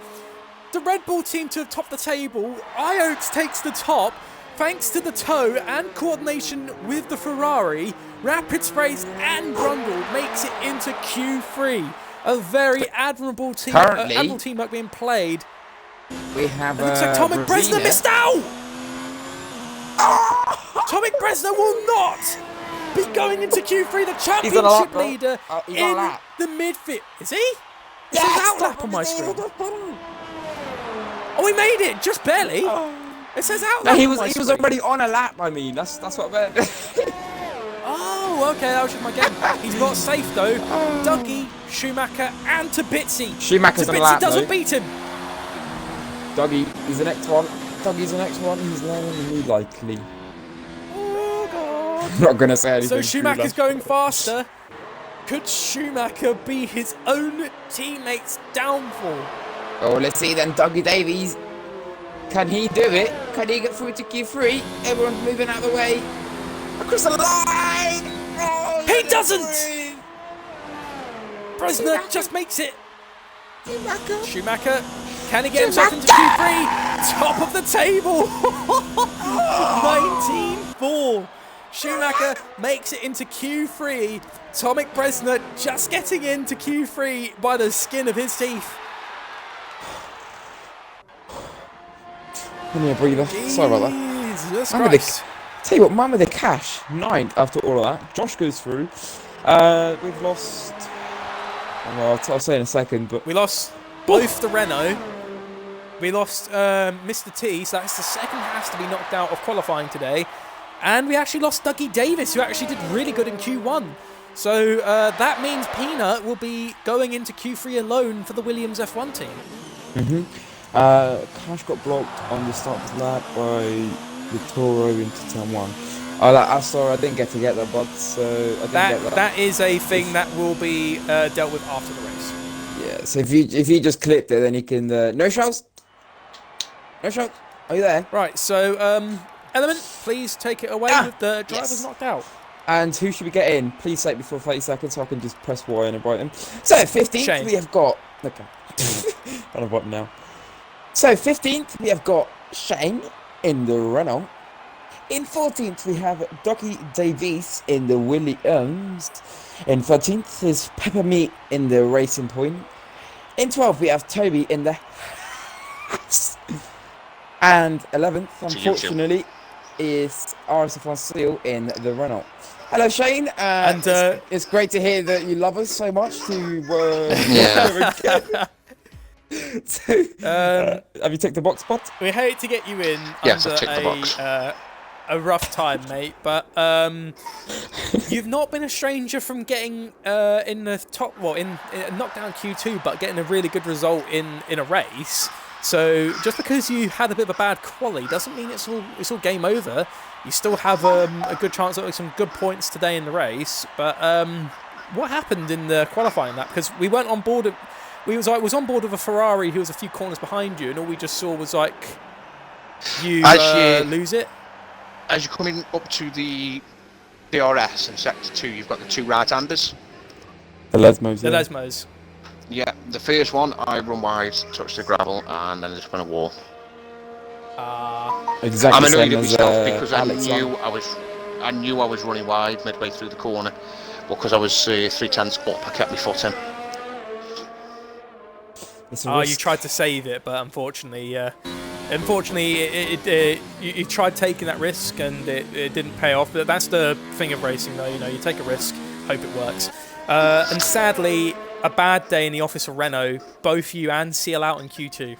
the Red Bull team to top the table, Iox takes the top, thanks to the tow and coordination with the Ferrari, Rapid Sprays and Grundle makes it into Q3. A very admirable team, Currently, admirable teamwork being played. We have It looks like Tomek Bresner missed out! Tomek Bresner will not be going into Q3, the championship leader in the midfield. Is he? It says outlap on my screen. Oh, he made it, just barely. It says outlap. No, he on my was screen. already on a lap. I mean, that's what I meant. Oh, okay, that was just my game. He's not safe though. Dougie, Schumacher, and Tabitzi. Schumacher's on a lap, doesn't though. beat him. Dougie is the next one. Dougie's the next one. He's lower than me, likely. Oh god. I'm not gonna say anything. So Schumacher's going faster. Could Schumacher be his own teammate's downfall? Oh, let's see then, Dougie Davies. Can he do it? Can he get through to Q3? Everyone's moving out of the way. Across the line! Oh, He doesn't! Bresner just makes it. Schumacher, can he get himself into Q3? Top of the table! 19-4. Schumacher makes it into Q3. Tomek Bresner just getting into Q3 by the skin of his teeth. Give me a breather. Sorry about that. Jesus Christ. Tell you what, man with the cash, 9th after all of that. Josh goes through. We've lost. Well, I'll say in a second, but We lost both the Renault. We lost Mr. T, so that's the second has to be knocked out of qualifying today. And we actually lost Dougie Davis, who actually did really good in Q1. So that means Peanut will be going into Q3 alone for the Williams F1 team. Cash got blocked on the start of the lap by the Toro into turn 1. Oh, sorry, I didn't get to get that, but so I didn't get that. That is a thing that will be dealt with after the race. Yeah, so if you just clipped it, then you can. No shouts. No shouts. Are you there? Right. So Element, please take it away with the drivers knocked out. And who should we get in? Please say it before 30 seconds so I can just press Y and invite them. So 15th Shane. we have got. Okay. I'll invite him now. So 15th we have got Shane in the Renault. In 14th we have Dougie Davies in the Williams. In 13th is Pepper Meat in the Racing Point. In 12th we have Toby in the and 11th, unfortunately, is RSF1 Seal in the Renault. Hello, Shane. And it's great to hear that you love us so much. So, have you ticked the box spot? We hate to get you in Yes, under I've ticked the box. a rough time, mate. But you've not been a stranger from getting in the top, well, in knockdown Q2, but getting a really good result in a race. So just because you had a bit of a bad quali doesn't mean it's all game over. You still have a good chance of some good points today in the race. But what happened in the qualifying lap? Because we weren't on board. Was on board with a Ferrari who was a few corners behind you, and all we just saw was like you lose it. As you're coming up to the DRS in sector 2, you've got the two right-handers. The Lesmos. The Lesmos. Yeah, the first one I run wide, touch the gravel, and then I just went a wall. Exactly. I'm annoyed same at as, myself because Alex I knew I was running wide midway through the corner, but because I was 3/10 up, I kept my foot in. You tried to save it, but unfortunately, you tried taking that risk and it didn't pay off. But that's the thing of racing, though. You know, you take a risk, hope it works. And sadly, a bad day in the office of Renault. Both you and Seal out in Q2.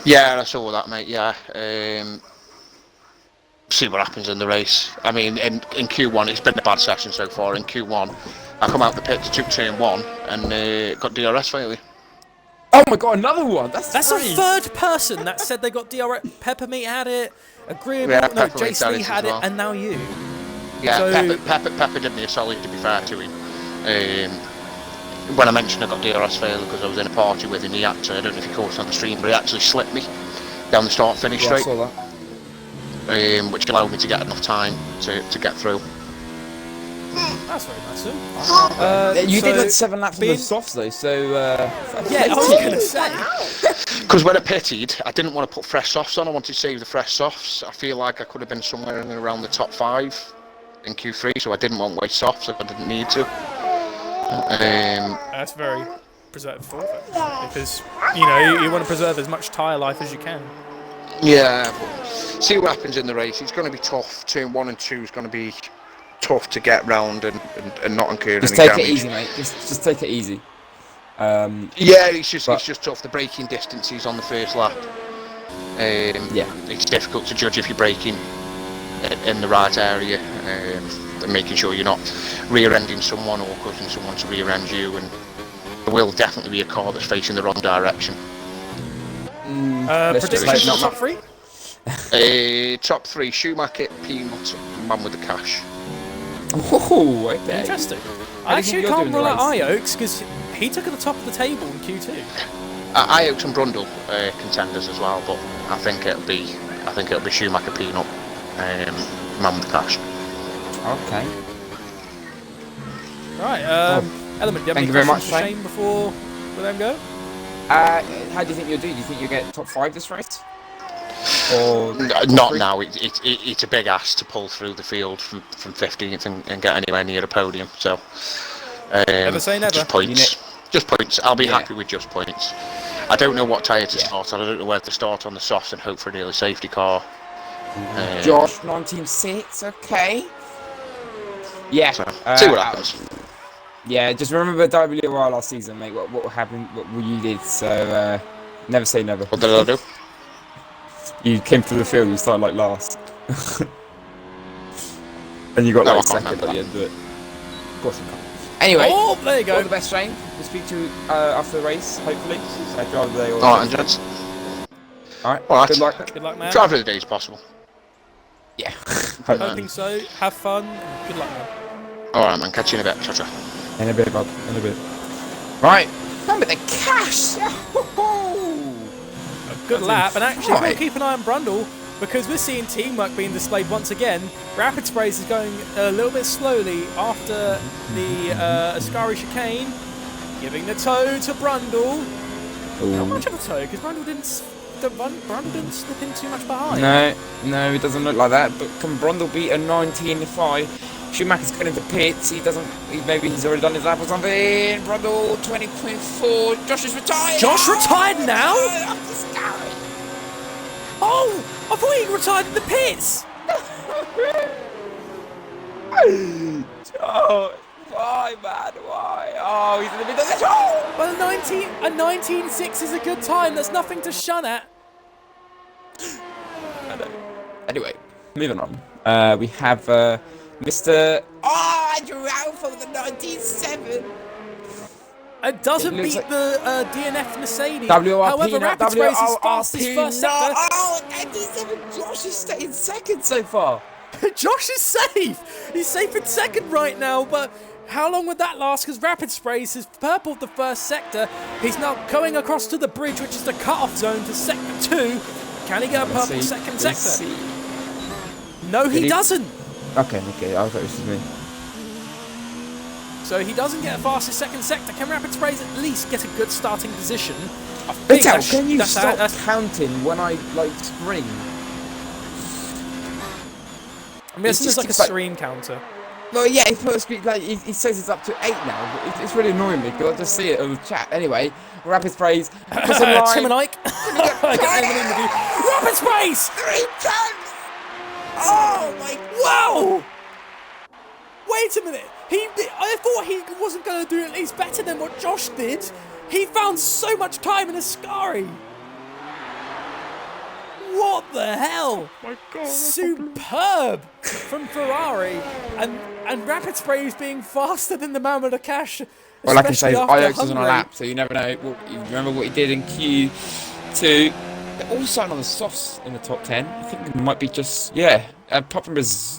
Yeah, I saw that, mate. Yeah. See what happens in the race. I mean, in Q1, it's been a bad session so far. In Q1, I come out the pit, took turn 1, and got DRS failure. Oh my god, another one! That's a three. third person that said they got DRS. Peppermeat had it. Agreeable. Yeah, no, Jason Lee had it, well. and now you. Yeah, So, Pepper did me a solid, to be fair to him. When I mentioned I got DRS failure because I was in a party with him, he actually, I don't know if he caught it on the stream, but he actually slipped me down the start-finish straight. I saw that. Which allowed me to get enough time to get through. That's very nice of him. You so did like 7 laps on the softs though, so yeah, I was going to say. Because when I pitted, I didn't want to put fresh softs on. I wanted to save the fresh softs. I feel like I could have been somewhere in and around the top 5 in Q3, so I didn't want waste softs if I didn't need to. That's very preservative because you want to preserve as much tyre life as you can. Yeah, but see what happens in the race. It's going to be tough. Turn 1 and 2 is going to be tough to get round and not incur just any take damage. it easy, mate. Just take it easy. Yeah, it's just tough. The braking distances on the first lap. Yeah, it's difficult to judge if you're braking in the right area and making sure you're not rear-ending someone or causing someone to rear-end you. And there will definitely be a car that's facing the wrong direction. Predictions for top 3? Top 3: Schumacher, Peanut, Man with the Cash. Oh, okay. Interesting. I actually can't rule out Ioaks because he took at the top of the table in Q2. Ioaks and Brundle contenders as well, but I think it'll be Schumacher, Peanut, Man with the Cash. Okay. Right. Element. Do you have any very much, questions for Shane before we let him go? How do you think you'll do? Do you think you'll get top 5 this race? Or not 3? now. It's a big ask to pull through the field from 15th and get anywhere near a podium. So Never say never. Just points. Just points. I'll be happy with just points. I don't know what tyre to start on. I don't know whether to start on the softs and hope for an early safety car. Josh, 19.6. Okay. Yeah. So, see what happens. Yeah, just remember WRL last season, mate. What happened? What you did. So never say never. What did I do? You came through the field. You started like last, and you got like second at the end of it. Of course you can't. Anyway, there you go. All the best, Shane. We'll speak to you after the race, hopefully. Driver of the day. All right, gents. All right. All right. Good luck. Good luck, man. Driver of the day is possible. Yeah. Hoping so. Have fun. And good luck, man. All right, man. Catch you in a bit. Ciao, ciao. In a bit, bud. In a bit. Right. Remember the cash. A good lap, and actually we'll keep an eye on Brundle because we're seeing teamwork being displayed once again. Rapid Sprays is going a little bit slowly after the Ascari chicane, giving the toe to Brundle. Not much of a toe because Brundle didn't slip in too much behind. No, it doesn't look like that. But can Brundle beat a 19.5? Schumacher's going into pits. Maybe he's already done his lap or something. Brundle 20.4. Josh is retired. Josh retired now? Oh, I thought he retired in the pits. Oh, why, man? Why? Oh, he's in the middle of the show. Well, a 19.6 is a good time. There's nothing to shun at. Anyway, moving on. We have Mr. Andrew Alpha with the 97. It doesn't It looks beat like- the DNF Mercedes. WRP However, now, Rapid Sprays is fastest WRP first now. sector. Oh, 97. Josh is staying second so far. Josh is safe. He's safe in second right now, but how long would that last? Because Rapid Sprays has purpled the first sector. He's now going across to the bridge, which is the cut-off zone for sector 2. Can he get a purple second sector? No, he doesn't. Okay, I thought this was me. So he doesn't get a fastest second sector. Can Rapid Sprays at least get a good starting position? I think Vital, can you stop that's counting when I scream? I mean, it's It's just like a just like- screen counter. Well, yeah, he put a screen, he says it's up to 8 now, but it's really annoying me because I just see it on the chat. Anyway, Rapid Sprays, puts a line. Tim and Ike. I don't have an interview. Rapid Sprays! 3 times! Oh my Wow! Wait a minute. I thought he wasn't going to do at least better than what Josh did. He found so much time in Ascari. What the hell? my god. Superb from Ferrari, and Rapid Sprays being faster than the man with the cash. Well, like I say, especially after Iox was on a Hungary. lap, so you never know. You remember what he did in Q2. They're all starting on the softs in the top 10. I think it might be just, yeah. Apart from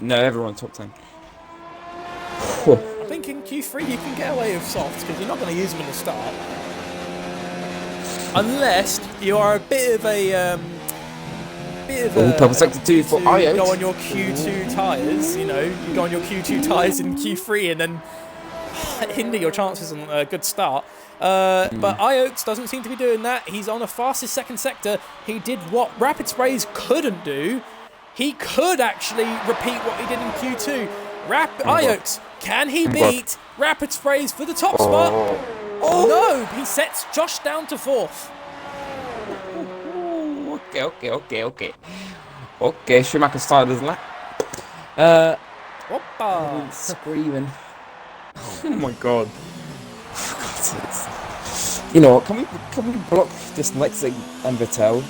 no, everyone top 10. I think in Q3 you can get away with softs because you're not going to use them in the start, unless you are a bit of a. Purple sector 2 for to Iox. go on your Q2 tyres, you know, you go on your Q2 tyres in Q3 and then hinder your chances on a good start. But Iox doesn't seem to be doing that. He's on a fastest second sector. He did what Rapid Sprays couldn't do. He could actually repeat what he did in Q2. Iox, can he beat Rapid Sprays for the top spot? Oh no, he sets Josh down to 4th. Okay, Schumacher started his lap. Hoppa. Screaming. Oh my god. You know what, can we block dyslexic and Vettel?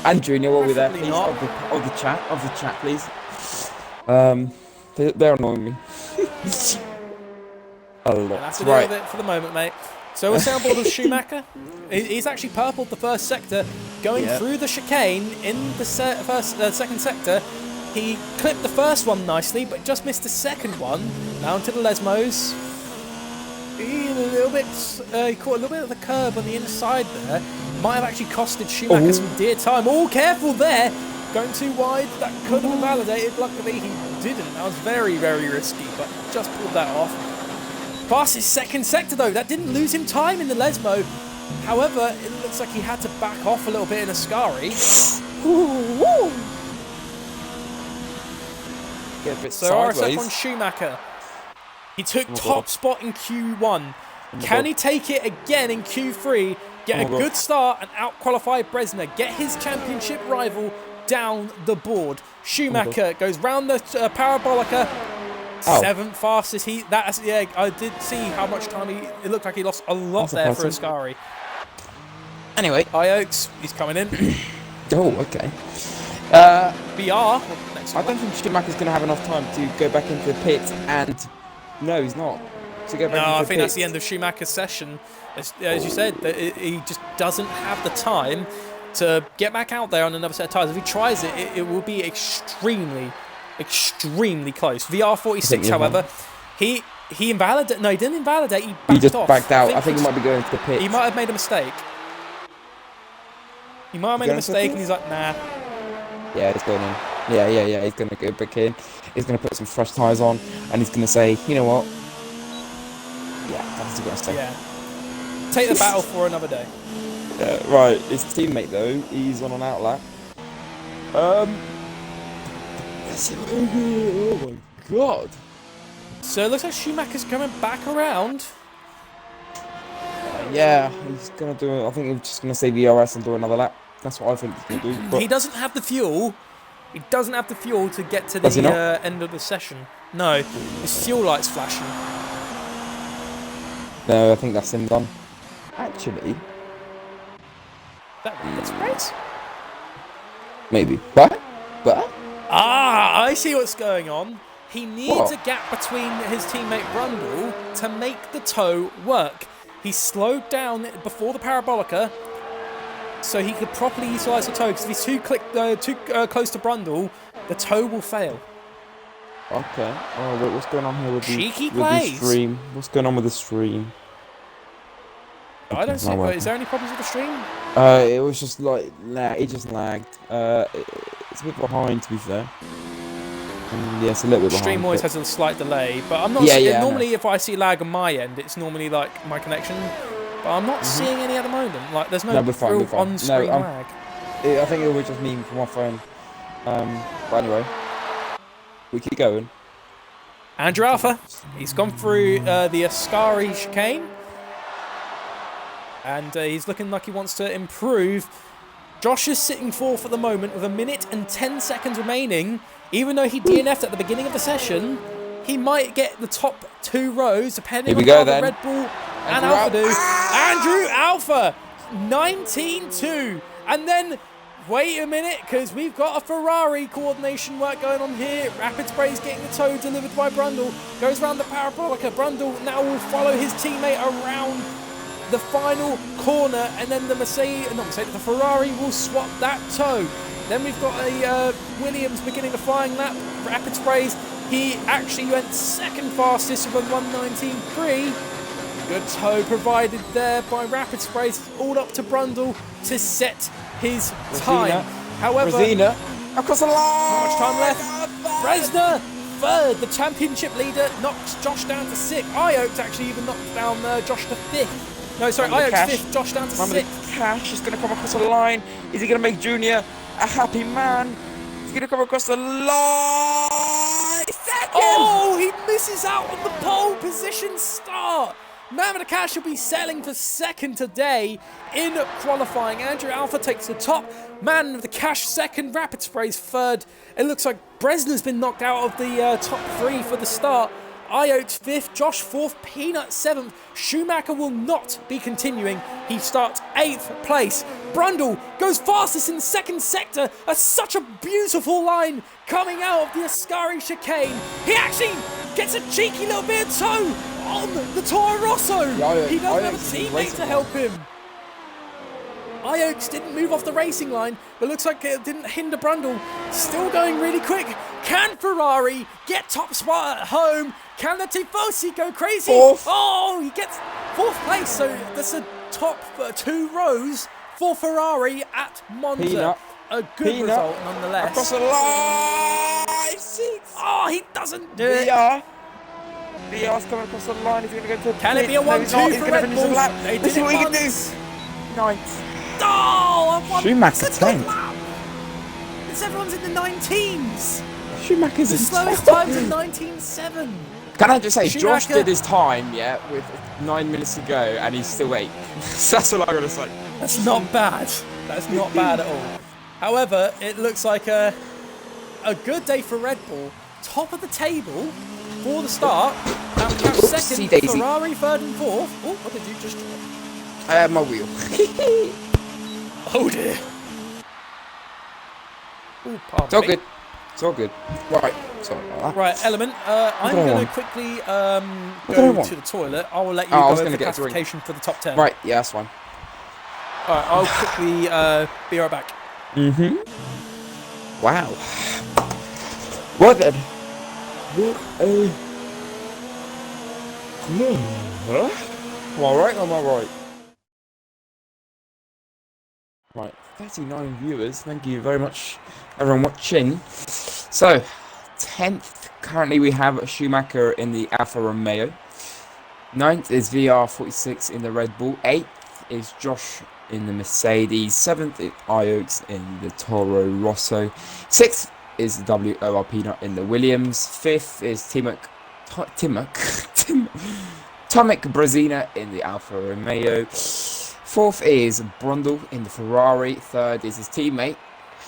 Andrew, you will be there, please, Preferably of the chat, please. They're annoying me. A lot. That's to deal with it for the moment, mate. So we're on board with Schumacher. He's actually purpled the first sector, going through the chicane in the second sector. He clipped the first one nicely, but just missed the second one. Now into the Lesmos. He caught a little bit of the curb on the inside there. Might have actually costed Schumacher some dear time. Oh, careful there. Going too wide. That could have invalidated. Luckily, he didn't. That was very, very risky, but just pulled that off. Past his second sector, though. That didn't lose him time in the Lesmo. However, it looks like he had to back off a little bit in Ascari. Get a bit So RSF on Schumacher. He took top spot in Q1. Can he take it again in Q3? Get a good start and out-qualify Bresner. Get his championship rival down the board. Schumacher goes round the parabolica. 7th fastest. I did see how much time it looked like he lost a lot there for Ascari. Anyway. Iox, he's coming in. Oh, okay. BR. I don't think Schumacher's going to have enough time to go back into the pit and... No, he's not. To go back into I the think that's pit. the end of Schumacher's session. As you said, he just doesn't have the time to get back out there on another set of tyres. If he tries it, it will be extremely close. VR46, however, he invalidated. No, he didn't invalidate. He backed off. Backed out. I think he might be going to the pit. He might have made a mistake. He might have made a mistake, and he's like, nah. Yeah, he's going in. Yeah. He's going to go back in. He's going to put some fresh tyres on, and he's going to say, you know what? Yeah, that's what he's going to say. Yeah. Take the battle for another day. Right, his teammate though, he's on an outlap. Oh my god. So it looks like Schumacher's coming back around. Yeah, he's gonna do it. I think he's just gonna say VRS and do another lap. That's what I think he's gonna do. But He doesn't have the fuel. He doesn't have the fuel to get to the end of the session. No, his fuel light's flashing. No, I think that's him done. Actually, That Rapid Sprays? maybe. But Ah, I see what's going on. He needs What? a gap between his teammate Brundle to make the toe work. He slowed down before the parabolica so he could properly utilise the toe, because if he's too close to Brundle, the toe will fail. Okay. Oh wait, what's going on here with Cheeky the plays. stream? What's going on with the stream? I don't see. not working. Is there any problems with the stream? It was just like it just lagged. It's a bit behind, to be fair. Yeah, it's a little bit behind. Stream always but- has a slight delay, but I'm not. Yeah, seeing, yeah, I normally, if I see lag on my end, it's normally like my connection. But I'm not seeing any at the moment. Like, there's no No, we're fine, real we're fine. on-screen No, lag. I think it was just me from my phone. But anyway, we keep going. Andrew Alpha, he's gone through the Ascari chicane, and he's looking like he wants to improve. Josh is sitting fourth at the moment with 1 minute and 10 seconds remaining. Even though he DNF'd at the beginning of the session, he might get the top 2 rows, depending on how the Red Bull and Alpha do. Andrew Alpha, 19-2. And then, wait a minute, because we've got a Ferrari coordination work going on here. Rapid Spray's getting the toe delivered by Brundle. Goes around the parabolica. Brundle now will follow his teammate around the final corner, and then the the Ferrari will swap that toe. Then we've got a Williams beginning a flying lap. Rapid Sprays, he actually went second fastest with a 1:19.3. Good toe provided there by Rapid Sprays. It's all up to Brundle to set his time. However, Across the line. not much time left. Bresner, third. The championship leader knocks Josh down to 6th. Iotes actually even knocked down Josh to 5th. No, sorry, Iotes 5th, Josh down to 6th. Cash is going to come across the line. Is he going to make Junior a happy man? He's going to come across the line. Second! Oh, he misses out on the pole position start. Man with the Cash will be settling for second today in qualifying. Andrew Alpha takes the top. Man with the Cash second. Rapid Sprays third. It looks like Bresler's been knocked out of the top 3 for the start. Iotes 5th, Josh 4th, Peanut 7th. Schumacher will not be continuing. He starts 8th place. Brundle goes fastest in the second sector. Such a beautiful line coming out of the Ascari chicane. He actually gets a cheeky little bit of toe on the Toro Rosso. He doesn't have a teammate to help him. Iotes didn't move off the racing line, but looks like it didn't hinder Brundle. Still going really quick. Can Ferrari get top spot at home? Can the Tifosi go crazy? Fourth. Oh, he gets 4th place. So that's a top 2 rows for Ferrari at Monza. Peanut. A good result nonetheless. Across the line. 6. Oh, he doesn't do it. VR's coming across the line. He's going to go to Can it be a 1-2 for Red Bull? They did Let's see it what he can once. do. 9th. Oh, I won. Schumacher It's a good 10th. lap. It's everyone's in the 19s. Schumacher's The slowest time's in 19.7. Can I just say, Josh Schumacher- did his time, with 9 minutes to go, and he's still 8. So that's all I'm going to say. That's not bad. That's not bad at all. However, it looks like a good day for Red Bull. Top of the table for the start. Now second, Daisy. Ferrari third and 4th. Oh, what did you just do? My wheel. Oh dear. Oh, pardon It's all me. good. It's all good. Right. Sorry about that. Right, Element. I'm do I going to want? quickly do I go want? to the toilet. I will let you Oh, I go was over gonna the get a drink. classification for the top 10. Right, yeah, that's fine. All right, I'll quickly be right back. Wow. What then? I'm alright, I'm alright. Right, 39 viewers, thank you very much, everyone watching. So, 10th, currently we have Schumacher in the Alfa Romeo. 9th is VR46 in the Red Bull. 8th is Josh in the Mercedes. 7th is Iotes in the Toro Rosso. 6th is WOR Peanut in the Williams. 5th is Tomic Brezina in the Alfa Romeo. 4th is Brundle in the Ferrari. 3rd is his teammate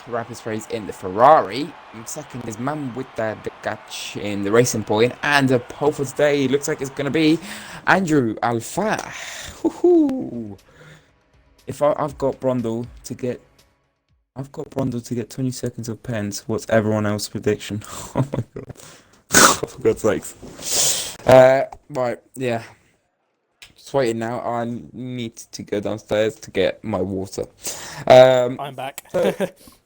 Rapid Sprays in the Ferrari. And 2nd is Man with the Catch in the Racing Point. And the pole for today looks like it's going to be Andrew Alpha. Woohoo! If I've got Brundle to get I've got Brundle to get 20 seconds of pens. What's everyone else's prediction? Oh my god. For God's sakes. Right, yeah. Just waiting now. I need to go downstairs to get my water. I'm back. So,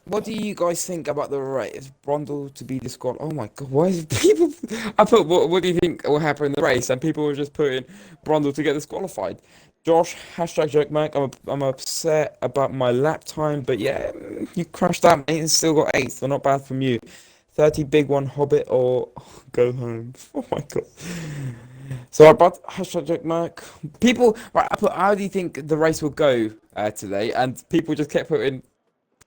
what do you guys think about the race? Is Brundle to be disqualified? Oh my god, why is people... I put, what do you think will happen in the race? And people were just putting Brundle to get disqualified. Josh, #JokeMac, I'm upset about my lap time, but yeah, you crashed that, mate, and still got 8th, so not bad from you. 30 big one, Hobbit, or go home. Oh my god. So about #JokeMac, people, right, I put, how do you think the race will go today? And people just kept putting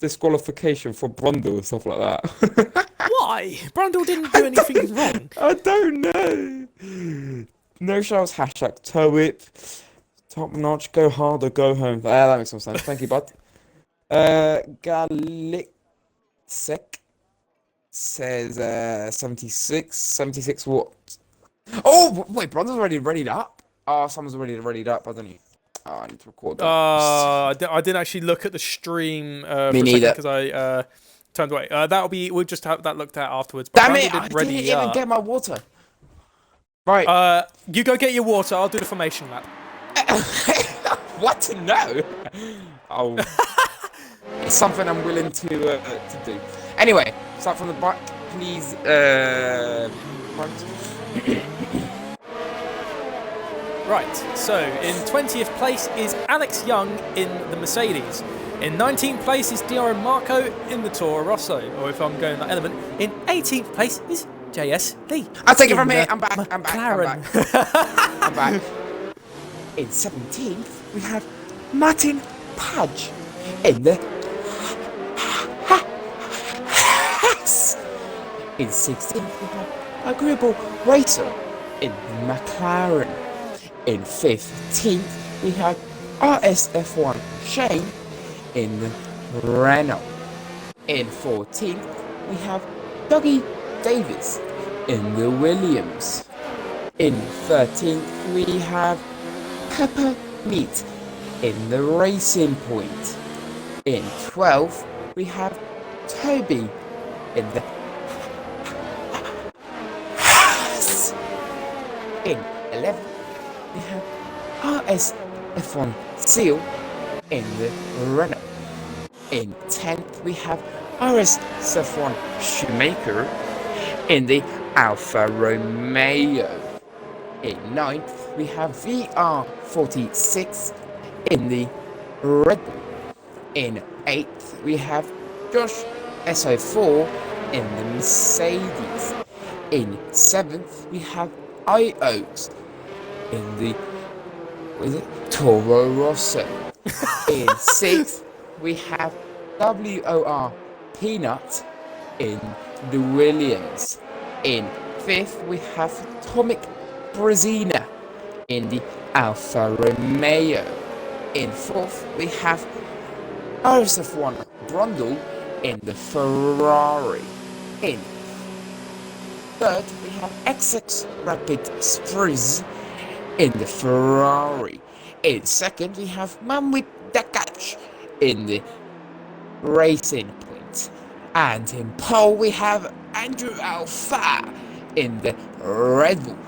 disqualification for Brundle and stuff like that. Why? Brundle didn't do anything wrong. I don't know. No shows, #toe whip. Top notch, go hard or go home. That makes some sense. Thank you, bud. Galicsek says 76. 76 what? Oh, wait, Brundle's already readied up? Oh, someone's already readied up, I don't know. Oh, I need to record that. I didn't actually look at the stream for Me a second neither. because I turned away. We'll just have that looked at afterwards. But Damn Brundle it, I did ready didn't even up. get my water. Right. You go get your water. I'll do the formation lap. What? No. Oh. It's something I'm willing to do. Anyway, start from the back, please. Right, so in 20th place is Alex Young in the Mercedes. In 19th place is Dioro Marco in the Toro Rosso, or if I'm going that element. In 18th place is JS Lee. I'll take it from in here. the I'm back. McLaren. I'm back. In 17th, we have Martin Pudge in the Haas. In 16th, we have Agreeable Racer in the McLaren. In 15th, we have RSF1 Shane in the Renault. In 14th, we have Dougie Davis in the Williams. In 13th, we have Pepper Meat in the Racing Point. In 12th, we have Toby in the Haas. In 11th, we have RSF1 Seal in the Renault. In 10th, we have RSF1 Shoemaker in the Alfa Romeo. In 9th, we have VR46 in the Red Bull. In 8th, we have Josh S04 in the Mercedes. In 7th, we have IOs in the Toro Rosso. In 6th, we have WOR Peanut in the Williams. In 5th, we have Tomic Brezina in the Alfa Romeo. In 4th, we have RSF1 Brundle in the Ferrari. In 3rd, we have XX Rapid Spritz in the Ferrari. In 2nd, we have Manwip Dakac in the Racing Point. And in pole, we have Andrew Alfa in the Red Bull.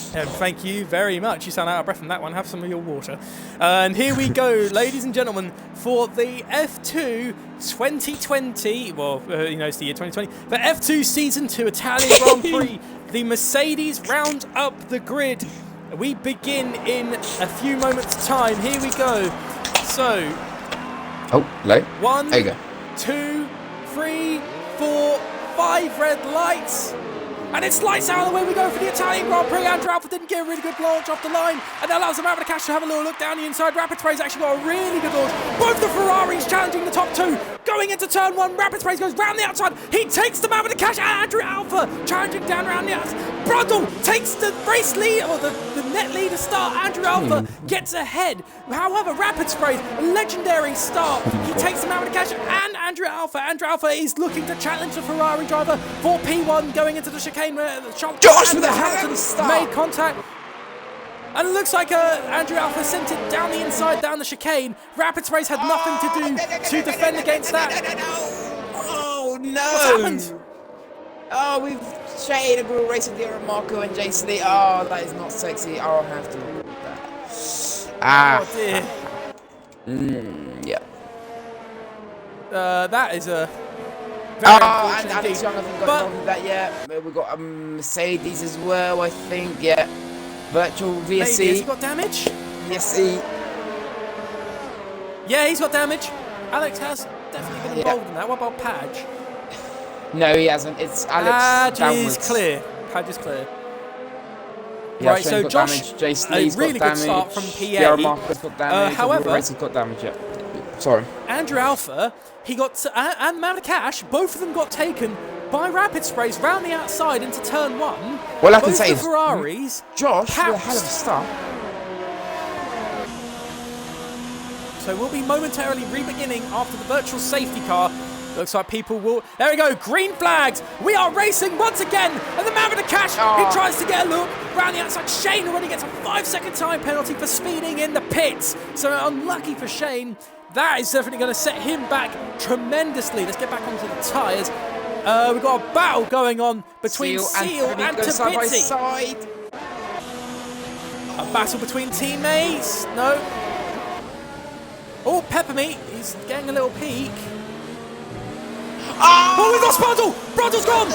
Thank you very much. You sound out of breath from that one. Have some of your water. And here we go, ladies and gentlemen, for the F2 2020. Well, it's the year 2020. The F2 Season 2 Italian Grand Prix. The Mercedes round up the grid. We begin in a few moments' time. Here we go. So. Oh, hello. 1, there you go. 2, 3, 4, 5 red lights. And it's lights out of the way we go for the Italian Grand Prix. Andrew Alfa didn't get a really good launch off the line, and that allows them out of the cash to have a little look down the inside. Rapid Spray's actually got a really good launch. Both the Ferraris challenging the top two. Going into turn one, Rapid Spray goes round the outside. He takes them out of the cash. Andrew Alfa challenging down around the outside. Brundle takes the race lead, or the net leader start. Andrew Alfa gets ahead. However, Rapid Spray's legendary start. He takes them out of the cash, and Andrew Alfa is looking to challenge the Ferrari driver for P1 going into the chicane where Josh with a hand start. made contact. And it looks like Andrew Alpha sent it down the inside, down the chicane. Rapid Sprays had nothing to do to defend against that. Oh no! What's happened? Oh, we've traded a Guru Racing Deer and Marco and Jason Lee. Oh, that is not sexy. I'll have to record that. Oh dear. Yeah. That is a very unfortunate and Alex Young hasn't got involved with that yet. We've got a Mercedes as well, I think. Yeah. Virtual VSC. Maybe. Has he got damage? VSC. Yeah, he's got damage. Alex has definitely been involved in that. What about Padge? No, he hasn't. It's Alex Padge downwards. is clear. Padge is clear. Yeah, Right, so got Josh, damage. Jason a Lee's really got good damage. start from PA. Pierre Marco's got damage. However, Racing's got damage. Yeah. Sorry. Andrew Alpha, he got and Mount Cash, both of them got taken by Rapid Sprays round the outside into turn 1. Well, I can both say the Ferraris. Josh with a capped. hell of a start. So we'll be momentarily re-beginning after the virtual safety car. Looks like people will... There we go, green flags. We are racing once again. And the man with the cash, he tries to get a look round the outside. Shane already gets a 5-second time penalty for speeding in the pits. So unlucky for Shane. That is definitely going to set him back tremendously. Let's get back onto the tyres. We've got a battle going on between Seal and Tabitzi. A battle between teammates. No. Oh, Peppermeat. He's getting a little peek. Oh, we've lost Brundle! Brundle's gone!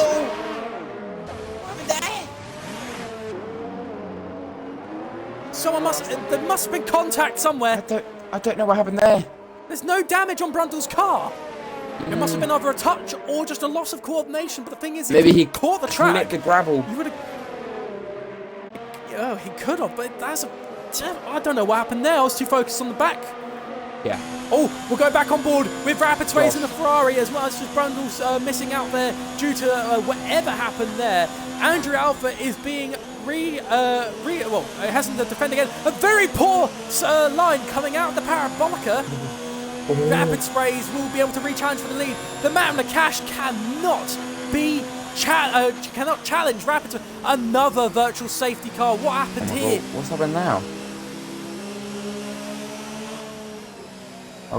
Someone there must have been contact somewhere. I don't know what happened there. There's no damage on Brundle's car. It must have been either a touch or just a loss of coordination. But the thing is, maybe he caught the track. The gravel. You would have. Oh, he could have, but that's a. I don't know what happened there. I was too focused on the back. Yeah. Oh, we'll go back on board with Rapid Sprays in the Ferrari as well as just Brundle's missing out there due to whatever happened there. Andrew Alpha is being well, it hasn't to defend again. A very poor line coming out of the Parabolica. Rapid Sprays will be able to re-challenge for the lead. The man with the cash cannot challenge Rapid Sprays. Another virtual safety car. What happened here? God. What's happened now?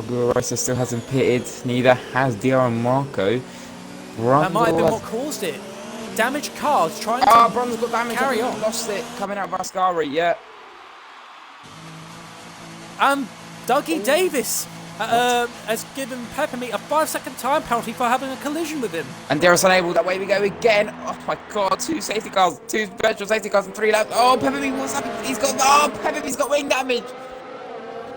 Guru Racer still hasn't pitted, neither has DR and Marco. That might have been what caused it. Damaged cars trying to Brundle's got damage. carry on. Lost it coming out of Ascari, yeah. Dougie Davis has given Peppermeat a 5-second time penalty for having a collision with him. And Daryl's unable, that way we go again. Oh my god, 2 safety cars, 2 virtual safety cars and 3 laps. Oh, Peppermeat, what's happening? Peppermeat's got wing damage.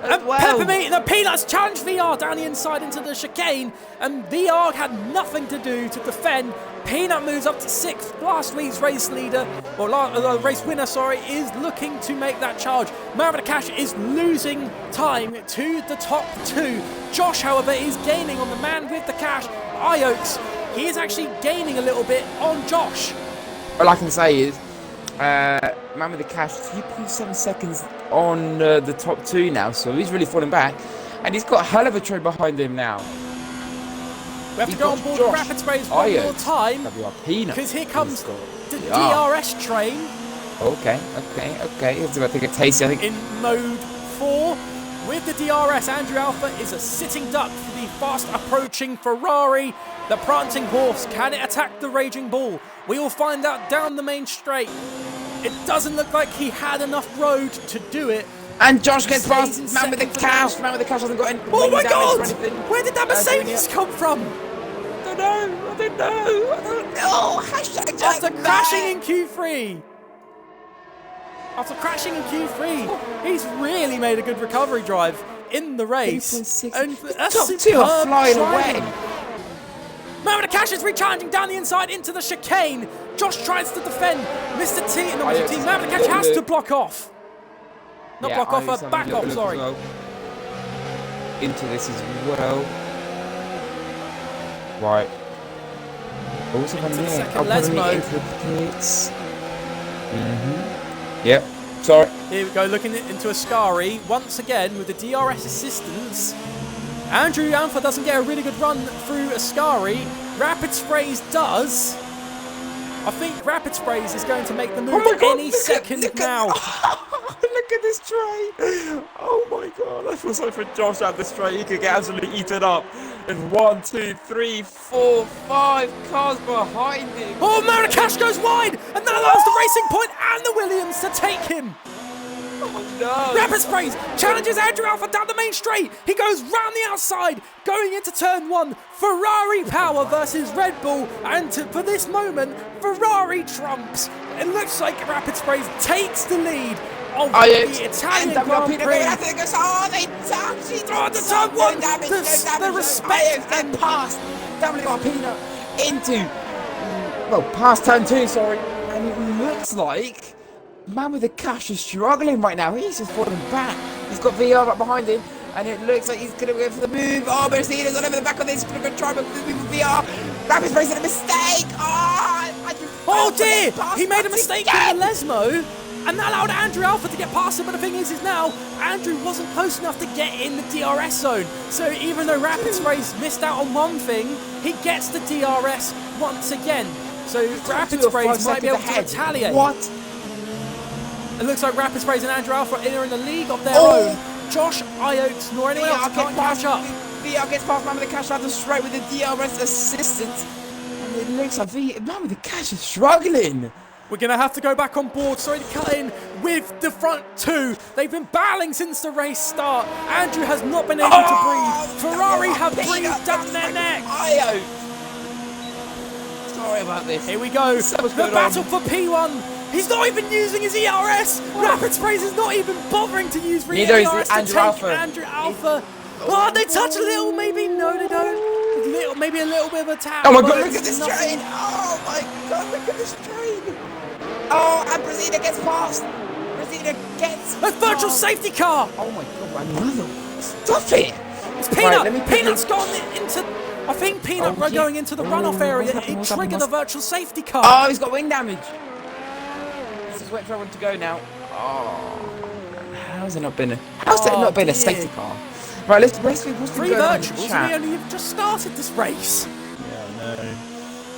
And Peppermeat, the Peanuts challenged VR down the inside into the chicane, and VR had nothing to do to defend. Peanut moves up to 6th. Last week's race leader, or race winner, sorry, is looking to make that charge. Cash is losing time to the top 2. Josh, however, is gaining on the man with the cash. Ioaks, he is actually gaining a little bit on Josh. All I can say is, man with the cash, 3.7 seconds on the top 2 now, so he's really falling back, and he's got a hell of a train behind him now. We have to go on board with Rapid Sprays one more time, because here comes the DRS train. Okay. It's about to get tasty, I think. In mode 4, with the DRS, Andrew Alpha is a sitting duck for the fast approaching Ferrari. The prancing horse, can it attack the raging bull? We will find out down the main straight. It doesn't look like he had enough road to do it. And Josh gets past man with the cash. Man with the cash hasn't got any. Oh my god! Where did that Mercedes come from? I don't know. Hashtag After crashing in Q3. He's really made a good recovery drive in the race. And that's top 2 are flying away. Man with the cash is re-challenging down the inside into the chicane. Josh tries to defend. Man with the cash has to block off. Back off, sorry. Well. Into this as well. Right. Also Into the second into the pits. Yep. Sorry. Here we go, looking into Ascari once again with the DRS assistance. Andrew Alpha doesn't get a really good run through Ascari. Rapid Sprays does. I think Rapid Sprays is going to make the move any second now. Look look at this train. Oh my god, I feel sorry for Josh out this train. He could get absolutely eaten up. There's 1, 2, 3, 4, 5 cars behind him. Oh, Marrakesh goes wide, and that allows the Racing Point and the Williams to take him. Oh no. Rapid Sprays challenges Andrew Alfa down the main straight. He goes round the outside, going into turn 1. Ferrari power versus Red Bull, and for this moment, Ferrari trumps. It looks like Rapid Sprays takes the lead of the Italian Grand Prix. They touched it. Oh, the turn 1, the respect. Then past WRP into, well, past turn 2, sorry. And it looks like man with the cash is struggling right now. He's just falling back. He's got VR right behind him, and it looks like he's going to go for the move. Oh, Mercedes all over the back of this. He's going to try to move with VR. Rapid Sprays a mistake. Oh dear! He made a mistake in the Lesmo, and that allowed Andrew Alfa to get past him. But the thing is now Andrew wasn't close enough to get in the DRS zone. So even though Rapid Sprays missed out on one thing, he gets the DRS once again. So Rapid Sprays might be able to retaliate. What? It looks like Rapid Sprays and Andrew Alfa are in the league of their own. Josh Iokes nor anyone else can't catch up. VR gets past man with the cash out the straight with the DRS assistance. And it looks like man with the cash is struggling. We're going to have to go back on board. Sorry to cut in with the front two. They've been battling since the race start. Andrew has not been able to breathe. Ferrari have breathed down their neck. Sorry about this. Here we go. The battle for P1. He's not even using his ERS. Rapid Sprays is not even bothering to use ERS to take Andrew Alfa. Oh, they touch a little, maybe. No, they don't. Maybe a little bit of a tap. Oh my god, look at this train. Oh my god, look at this train. Oh, and Brasina gets past. Brasina gets a virtual safety car. Oh my god, another one. Stop it. It's Peanut. Right, Peanut's gone into... I think Peanut going into the runoff area. It triggered the virtual safety car. Oh, he's got wing damage. Just wait for everyone to go now. Oh, how's there not been a safety car? Right, let's what's been Three going on in virtuals, the chat? and you've just started this race. Yeah, no.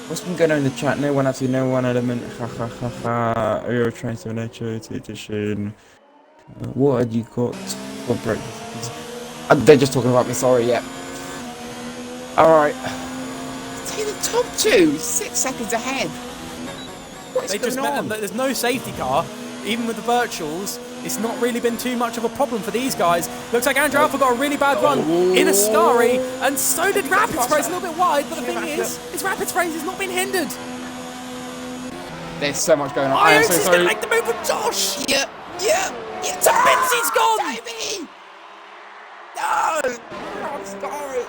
What's been going on in the chat? No one actually, no one element. Ha ha ha ha. Euro Train Simulator edition. What had you got? What break? They're just talking about me. Sorry. Yeah. All right. Take the top two. 6 seconds ahead. What's going on? There's no safety car, even with the virtuals. It's not really been too much of a problem for these guys. Looks like Andrew Alfa got a really bad run in Ascari, and so did Rapid Sprays, a little bit wide, but the thing is Rapid Sprays has not been hindered. There's so much going on. Iokes is going to make the move with Josh. Yeah. Benzi's gone. Davey! No! Ascari.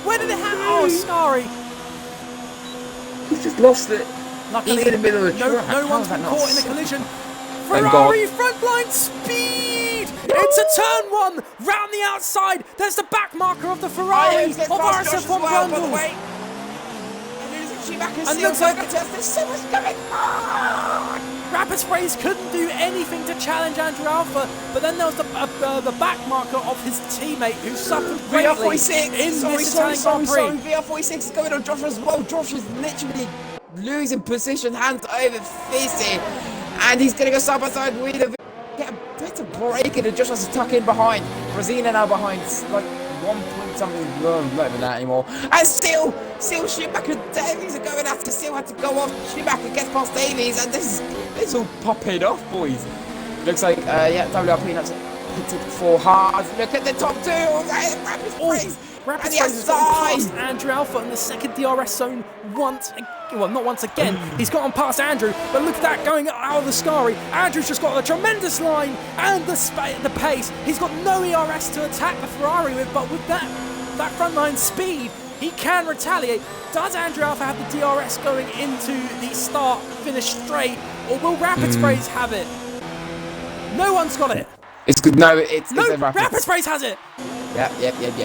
Where did it happen? Oh, Ascari. He's just lost it. Luckily, he's in the middle of the track. No one's been caught in the collision. Ferrari frontline speed! It's a turn 1, round the outside. There's the back marker of the Ferrari of RSF1 Brundle. And looks like there's so much coming on. Rapid Sprays couldn't do anything to challenge Andrew Alfa, but then there was the back marker of his teammate who suffered greatly in this Italian Grand Prix. VR46 is going on Josh as well. Josh is literally losing position, hands over fist, and he's going to go side by side with a get a better break, and Josh has to tuck in behind. Rosina now behind, like 1 point something, not even that anymore. And still Schumacher and Davies are going after. Still had to go off. Schumacher gets past Davies, and this is all popping off, boys. Looks like WRP nuts hit it for hard. Look at the top two. Rapid Sprays. Rapid Sprays has gotten past Andrew Alfa in the second DRS zone once again. Well, not once again. He's gotten past Andrew, but look at that going out of the Ascari. Andrew's just got a tremendous line and the pace. He's got no ERS to attack the Ferrari with, but with that frontline speed, he can retaliate. Does Andrew Alfa have the DRS going into the start-finish straight, or will Rapid Sprays have it? No one's got it. It's good. No, it's Rapid Sprays has it. Yeah.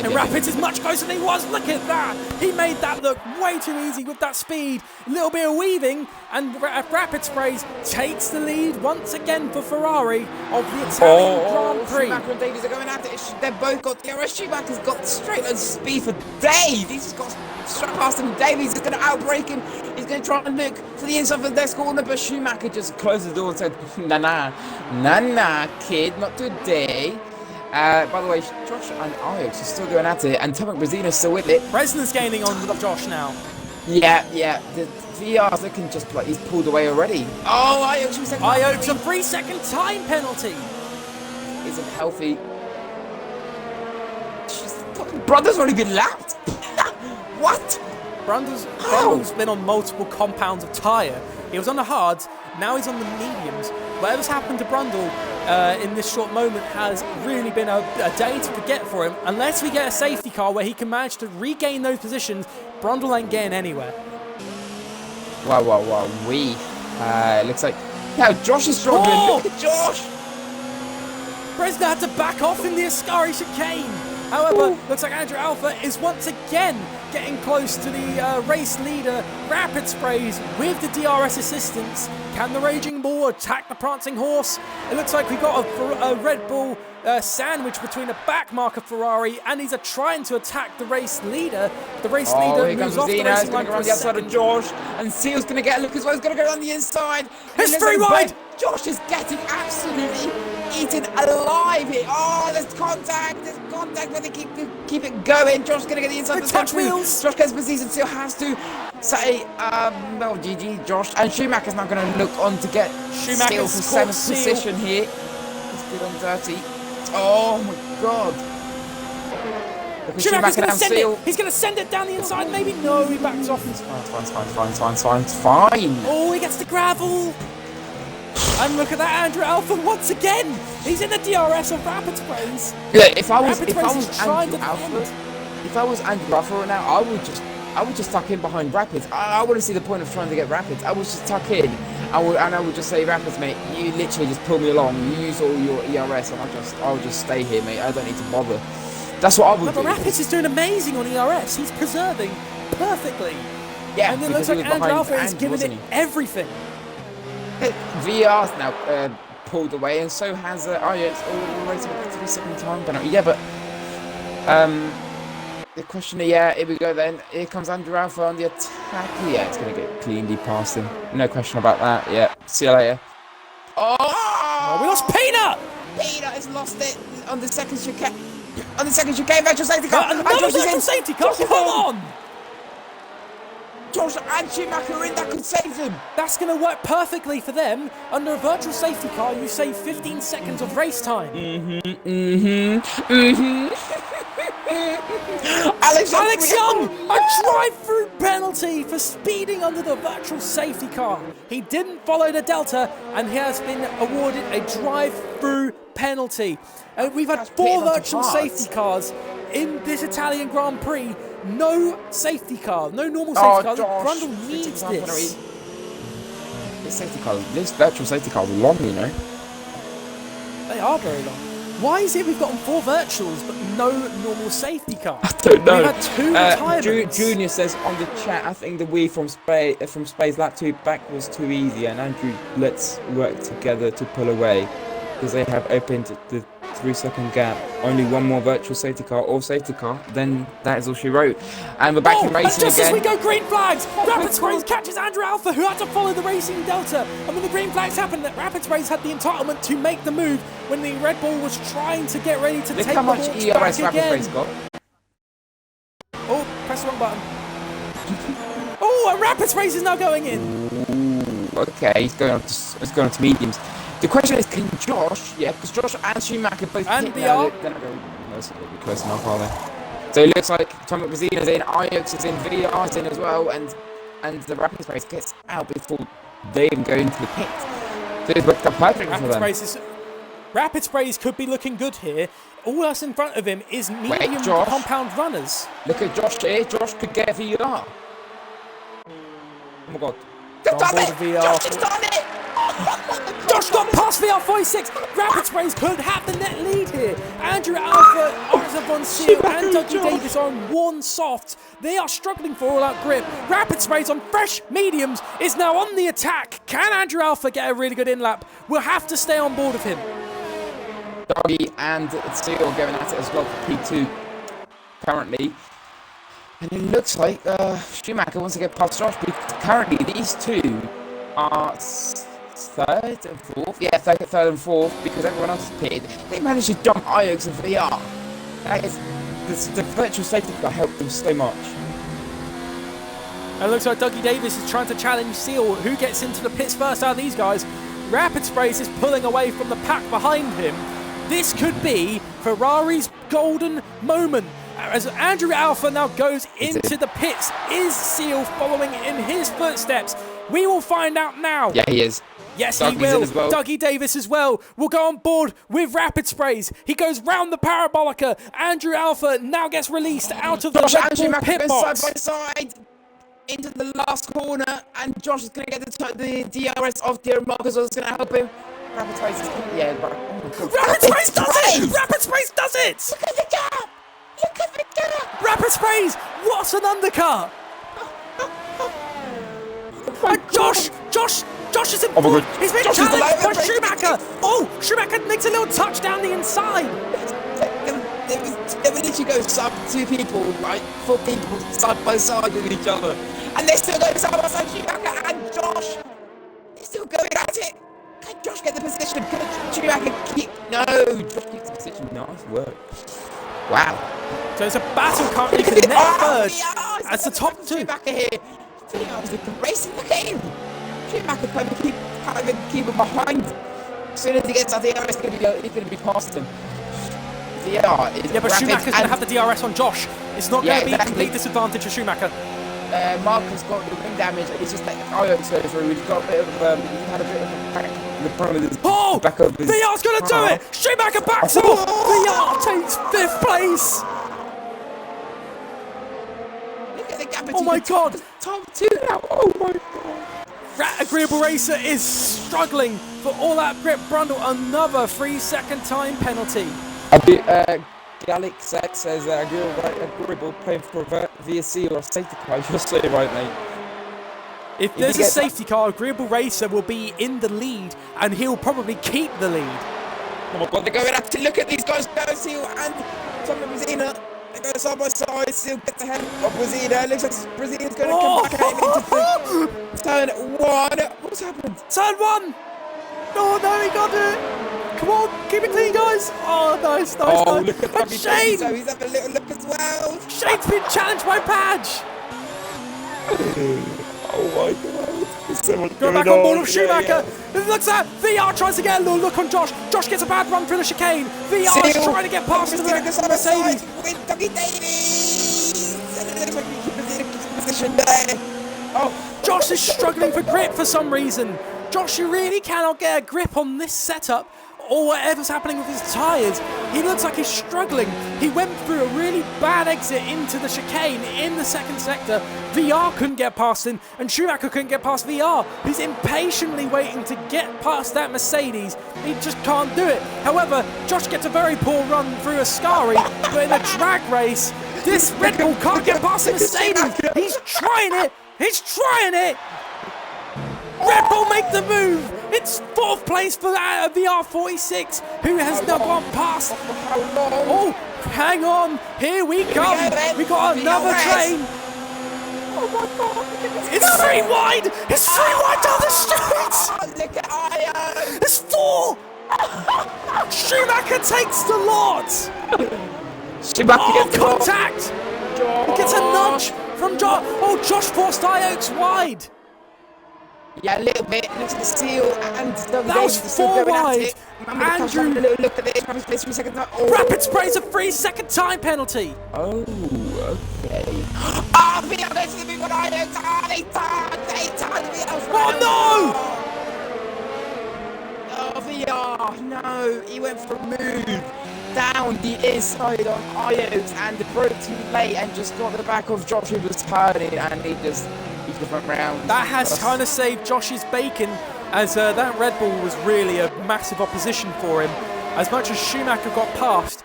And Rapids is much closer than he was. Look at that. He made that look way too easy with that speed. A little bit of weaving, and Rapid Sprays takes the lead once again for Ferrari of the Italian Grand Prix. Schumacher and Davies are going at it. They've both got DRS. Schumacher's got straight on speed for Dave. He's just got straight past him. Davies is going to outbreak him. He's going to try and look for the inside of the desk corner, but Schumacher just closed the door and said, nah, kid, not today. By the way, Josh and Ajax are still going at it, and Tomac Brazina's still with it. Bresna's gaining on Josh now. Yeah. The VR's looking just like he's pulled away already. Oh, Ajax was second. Ajax, a 3-second time penalty. Isn't healthy. Brother's already been lapped. What? Brundle's been on multiple compounds of tyre. He was on the hards, now he's on the mediums. Whatever's happened to Brundle in this short moment has really been a day to forget for him. Unless we get a safety car where he can manage to regain those positions, Brundle ain't getting anywhere. Wow. Looks like... Now Josh is struggling. Oh! Look at Josh. Bresna had to back off in the Ascari chicane. However, looks like Andrew Alpha is once again getting close to the race leader. Rapid sprays with the DRS assistance. Can the Raging Bull attack the Prancing Horse? It looks like we got a Red Bull sandwich between a back marker Ferrari, and he's trying to attack the race leader. The race leader moves off the racing line around the outside of Josh, and Seal's going to get a look as well. He's going to go on the inside. It's very wide. Josh is getting absolutely eaten alive here. Oh, there's contact, but they keep it going. Josh's going to get the inside. Touch wheels. Josh gets position, still has to say, well, GG, Josh. And Schumacher's now going to look on to get Seal for 7th position here. He's good on dirty. Oh my God. Schumacher's going to send it. He's going to send it down the inside. Maybe no. He backs off. It's fine. Oh, he gets the gravel. And look at that, Andrew Alpha once again. He's in the DRS of Rapid Sprays. Yeah, if I was Andrew Alpha right now, I would just tuck in behind Rapids. I wouldn't see the point of trying to get Rapids. I would just tuck in. I would just say, Rapids, mate, you literally just pull me along. You use all your ERS, and I'll just stay here, mate. I don't need to bother. That's what I would do. But Rapids is doing amazing on ERS. He's preserving perfectly. Yeah, and it looks like Andrew Alpha is giving it everything. VR's now pulled away, and so has it's all rated at 3-second time penalty. Yeah, but the question, here we go then. Here comes Andrew Alpha on the attack. Yeah, it's going to get cleanly past him. No question about that. Yeah, see you later. Oh, we lost Peter! Peter has lost it on the second chicane. Virtual safety car. Another virtual safety car. Come on! Josh and Schumacher are in, that could save them. That's going to work perfectly for them. Under a virtual safety car, you save 15 seconds of race time. Alex Young, a drive-through penalty for speeding under the virtual safety car. He didn't follow the Delta, and he has been awarded a drive-through penalty. And we've had 4 virtual safety cars in this Italian Grand Prix. No safety car, no normal safety car. Brundle needs this. This virtual safety car is long, you know. They are very long. Why is it we've gotten 4 virtuals but no normal safety car? I don't know. We had 2 retirements. Junior says on the chat, I think the Wii from Space lap 2 back was too easy, and Andrew, let's work together to pull away, because they have opened the 3-second gap. Only one more virtual safety car or safety car, then that is all she wrote. And we're back in racing just again. As we go green flags, Rapid Sprays catches Andrew Alpha, who had to follow the Racing Delta. And when the green flags happened, that Rapid Sprays had the entitlement to make the move when the Red Bull was trying to get ready to take the launch back again. Look how much ERS Rapid Sprays got. Oh, press the wrong button. Oh, and Rapid Sprays is now going in. Ooh, okay, he's going on to mediums. The question is, can Josh, because Josh and Schumacher both hit now, they're not going to close enough, are they? So it looks like Tomac Brazina's in, Ajax is in, VR's in as well, and the Rapid Sprays gets out before they even go into the pit. So it's worked out perfect for them. Rapid Sprays could be looking good here. All that's in front of him is medium compound runners. Look at Josh here. Josh could get a VR. Oh my God. Josh has done it! Josh got past VR46. Rapid Sprays could have the net lead here. Andrew Alpha, RSF1 Seal, and Dougie Davis are on one soft. They are struggling for all-out grip. Rapid Sprays on fresh mediums is now on the attack. Can Andrew Alpha get a really good in-lap? We'll have to stay on board with him. Dougie and Seal going at it as well for P2 currently. And it looks like Schumacher wants to get past Josh because currently these two are third and fourth. Yeah, third and fourth because everyone else is pitted. They managed to jump Iox and VR. That is, the virtual safety car helped them so much. And it looks like Dougie Davis is trying to challenge Seal. Who gets into the pits first out of these guys? Rapid Sprays is pulling away from the pack behind him. This could be Ferrari's golden moment. As Andrew Alpha now goes into the pits, is Seal following in his footsteps? We will find out now. Yeah, he is. Yes, Dougie's he will. in as well. Dougie Davis as well will go on board with Rapid Sprays. He goes round the Parabolica. Andrew Alpha now gets released out of the Josh Red and Bull Schumacher pit go box. side by side into the last corner, and Josh is going to get the DRS off Darren Marcus, so it's going to help him. Rapid Sprays is yeah, but oh my God. Rapid Sprays does it! Rapid Sprays does it! Look at the gap! Look at the gap! Rapid Sprays! What an undercut! And Josh is in Oh my front. God. He's been Josh is challenged alive by and breaking Schumacher. it. Oh, Schumacher makes a little touch down the inside. They would literally go sub two people, like 4 people side by side with each other, and they're still going side by side. Schumacher and Josh, they're still going at it. Can Josh get the position? Can Schumacher keep? No, Josh keeps the position. Nice work. Wow. So it's a battle currently for the net third. That's the top two. Schumacher here. VR's looking racing. Look at him. Schumacher kind of keep him behind. As soon as he gets out the DRS, he's going to be past him. VR is Yeah, but rapid Schumacher's going to have the DRS on Josh. It's not going to be a complete disadvantage for Schumacher. Mark has got the wing damage. It's just like Iox go through. He's got a bit of he had a bit of a back, the front of his back of his VR's going to do car. it. Schumacher backs off. VR takes 5th place. Look at the gap Oh my God. the top two now. Oh my God. Agreeable Racer is struggling for all that grip. Brundle, another 3-second time penalty. Galix says agreeable playing for a VSC or a safety car. You're so right, mate. If there's a safety car, Agreeable Racer will be in the lead, and he'll probably keep the lead. Oh my God, they're going to look at these guys go, Seal and Tommy Brazina. They go side by side. Seal gets ahead of Brazina. Looks like Brazina's going to come back at him into turn 1. What's happened? Turn 1! No, he got it! Come on, keep it clean, guys! Oh, nice. Oh, look at And Shane! So he's having a little look as well. Shane's been challenged by Padge! Oh my God. There's so much Go going back on board on. with Schumacher. It looks like VR tries to get a little look on Josh. Josh gets a bad run through the chicane. VR is trying to get past the Mercedes. With Dougie Davies. And it looks like he keeps his position there. Oh, Josh is struggling for grip for some reason. Josh, you really cannot get a grip on this setup or whatever's happening with his tyres. He looks like he's struggling. He went through a really bad exit into the chicane in the second sector. VR couldn't get past him, and Schumacher couldn't get past VR. He's impatiently waiting to get past that Mercedes. He just can't do it. However, Josh gets a very poor run through Ascari, but in a drag race, this Red Bull can't get past the Mercedes. He's trying it. He's trying it. Red Bull make the move. It's 4th place for VR46, who has now gone past. Oh, hang on. Here we come. We got another train. oh my God. It's 3 wide. It's 3 wide down the streets. Oh, look at Io. It's 4. Schumacher takes the lot. Schumacher Oh, gets the ball. contact. He gets a nudge from Josh. Oh, Josh forced Iox wide. Yeah, a little bit. Looks at the Seal and Dougie That was Davies are still 4 going at wide. it. I'm gonna catch Andrew. a little look at this. Rapid Sprays 3 seconds. Oh. Rapid Spray's a 3-second time penalty. Oh, okay. Oh, VR goes to the move on Iox. Oh, they turn. VR's Oh, Oh, VR. No, he went for a move down the inside on Iox and broke too late and just got the back of Josh who was turning and he just went round. That has kind of saved Josh's bacon, as that Red Bull was really a massive opposition for him. As much as Schumacher got past,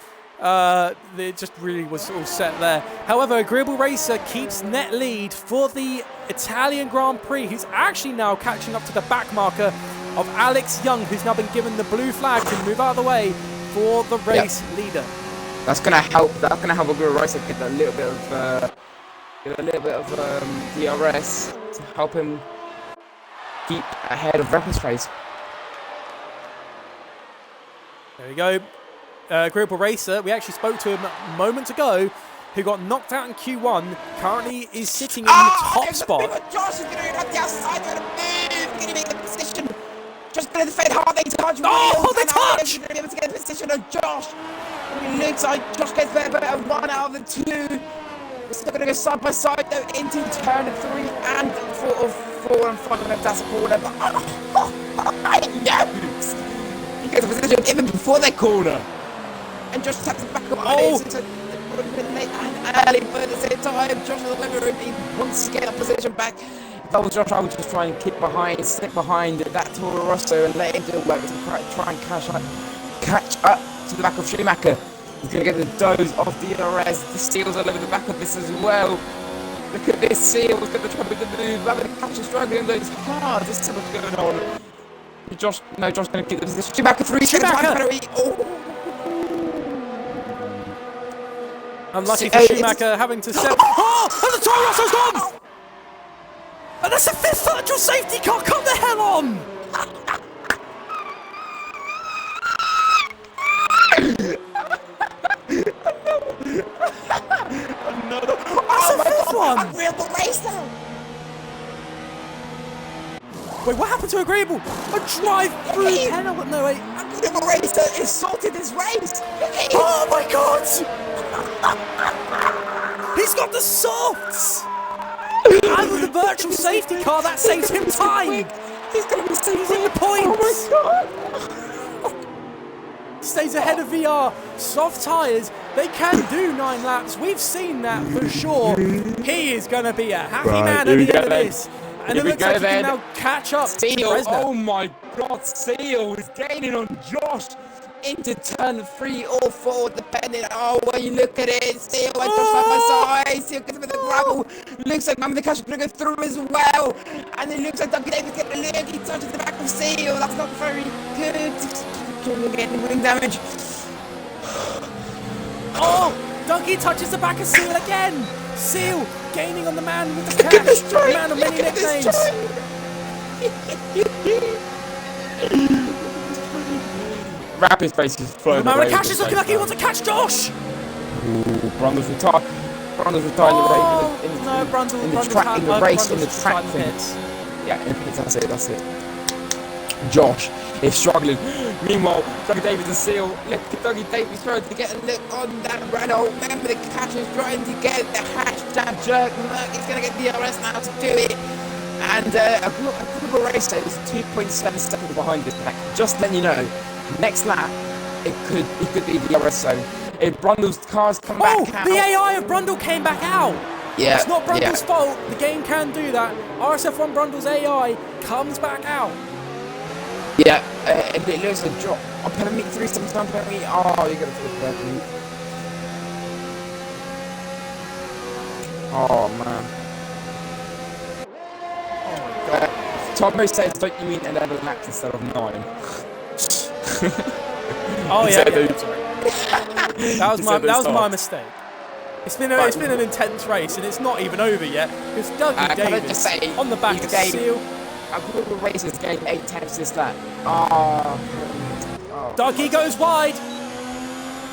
it just really was all set there. However, Agreeable Racer keeps net lead for the Italian Grand Prix, who's actually now catching up to the back marker of Alex Young, who's now been given the blue flag to move out of the way for the race leader. That's gonna help. That's gonna help Agreeable Racer get a little bit of Get a little bit of DRS to help him keep ahead of Rapper's Face. There we go. Agreeable Racer, we actually spoke to him moments ago, who got knocked out in Q1, currently is sitting in the top spot. Josh is going to be on the outside, going to make the position. Just going to defend hard, they touch. Oh, they touch! Going to be able to get the position of Josh. It looks like Josh gets better, 1 out of the 2. We're still going to go side by side though into turn 3 and 4 and 5 left. That's a corner. But yes! He gets a position even before that corner. And Josh taps it back up. Oh! Late and early, but at the same time, Josh is whether he wants to get that position back. If I was Josh, I would just try and keep behind, stick behind that Toro Rosso and let him do work to try and catch up to the back of Schumacher. He's going to get the dose of DRS. The Seals all over the back of this as well. Look at this, Seals got the trouble with the move. Rather than catch struggling, though it's hard. There's so much going on. Josh going to keep the position. Schumacher 3 seconds. Oh! Unlucky for Schumacher having to set. Oh! And the Toro Rosso's gone! And that's a 5th virtual safety car! Come the hell on! Another. That's the 5th one! Agreeable Racer! Wait, what happened to Agreeable? A drive-through penalty. No, wait. Agreeable Racer is sorted this race! Oh my god! He's got the softs! And with the virtual safety car, that saves him time! He's going to be safe. He's in the points! Oh my god! Stays ahead of VR. Soft tyres, they can do 9 laps. We've seen that for sure. He is going to be a happy man at the end of this. And it looks like he can now catch up to Seal, Bresner. oh my god, Seal is gaining on Josh into turn 3 or 4, depending. Oh, when you look at it, Seal and Josh side by side. Seal gets with the gravel. Looks like Mamma the Cash is going to go through as well. And it looks like Duncan Davis getting a look. He touches the back of Seal. That's not very good. Getting wing damage. Oh! Donkey touches the back of Seal again! Seal gaining on the man with the cash. The man of many nicknames. Rapid Face is flown The man away with the cash with is the looking like he wants to catch Josh! Brundle's retired. Brundle's retired Oh, in the race. no, Brundle, in the Brundle's track, out- in the race, in the Brundle's track retired in the thing. pits. Yeah, in the pits, that's it. Josh is struggling. Meanwhile, Dougie Davis and Seal. Look at Dougie Davis trying to get a look on that Renault. Remember, the catch is trying to get the hatch jab jerk. Look, he's going to get DRS now to do it. And a global race is 2.7 seconds behind this pack. Just letting you know, next lap, it could be DRS zone. If Brundle's cars come back out. The AI of Brundle came back out! Yeah, It's not Brundle's fault, the game can do that. RSF1 Brundle's AI comes back out. Yeah, and it looks like drop. Oh, penalty 3 sometimes penalty. Oh, you're going to flip penalty. Oh, man. Tomo says, don't you mean 11 laps instead of 9? Oh yeah, Sorry. that was my mistake. It's been an intense race and it's not even over yet. It's Dougie can I Davis just say, on the back of Seal. A global race has gained 8 tenths this lap. Oh. Dougie goes wide.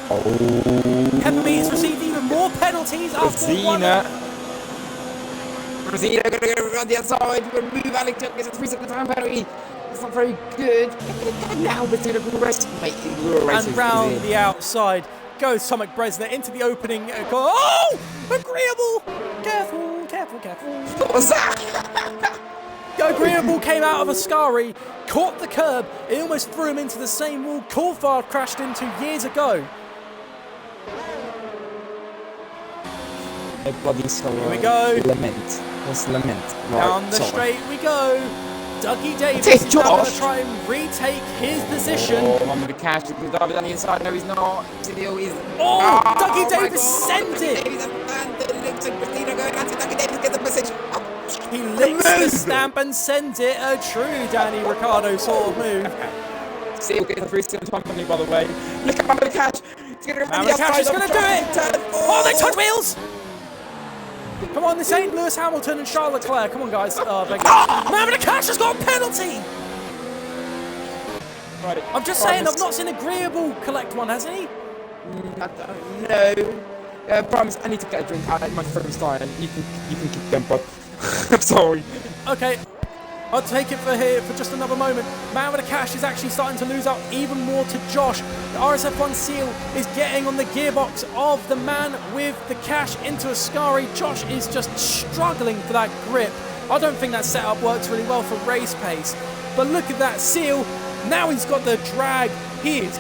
Oh. Peppermeat has received even more penalties after one. Rosina going to go around the outside. We're going to move Alex Jones. Gets a 3-second time penalty. It's not very good. Now we're doing a global race. And round the outside goes Tomek Bresner into the opening. Oh! Agreeable! Careful. What was that? Agreeable came out of Ascari, caught the curb, it almost threw him into the same wall Coulthard crashed into years ago. Here we go. Lament. Let's lament. Down the straight we go. Dougie Davis is now going to try and retake his position. Oh, Mama the Cash is on the inside. No, he's not. Dougie Davis sent it. He licks the stamp and sends it. A true Danny Ricciardo sort of move. Seal getting the 3-second time penalty, by the way. Look at Mama the Cash. Mama the Cash is going to do it. Oh, they touch wheels. Come on, this ain't Lewis Hamilton and Charles Leclerc. Come on, guys. Oh, beg you. Man with a cash has got a penalty. Right. I'm just saying, I've not seen Agreeable collect one, has he? I don't know. Promise, I need to get a drink. My throat's dying. You can keep going, bud. I'm sorry. Okay. I'll take it for here for just another moment. Man with a cash is actually starting to lose out even more to Josh. The RSF1 seal is getting on the gearbox of the man with the cash into Ascari. Josh is just struggling for that grip. I don't think that setup works really well for race pace. But look at that seal. Now he's got the drag. He is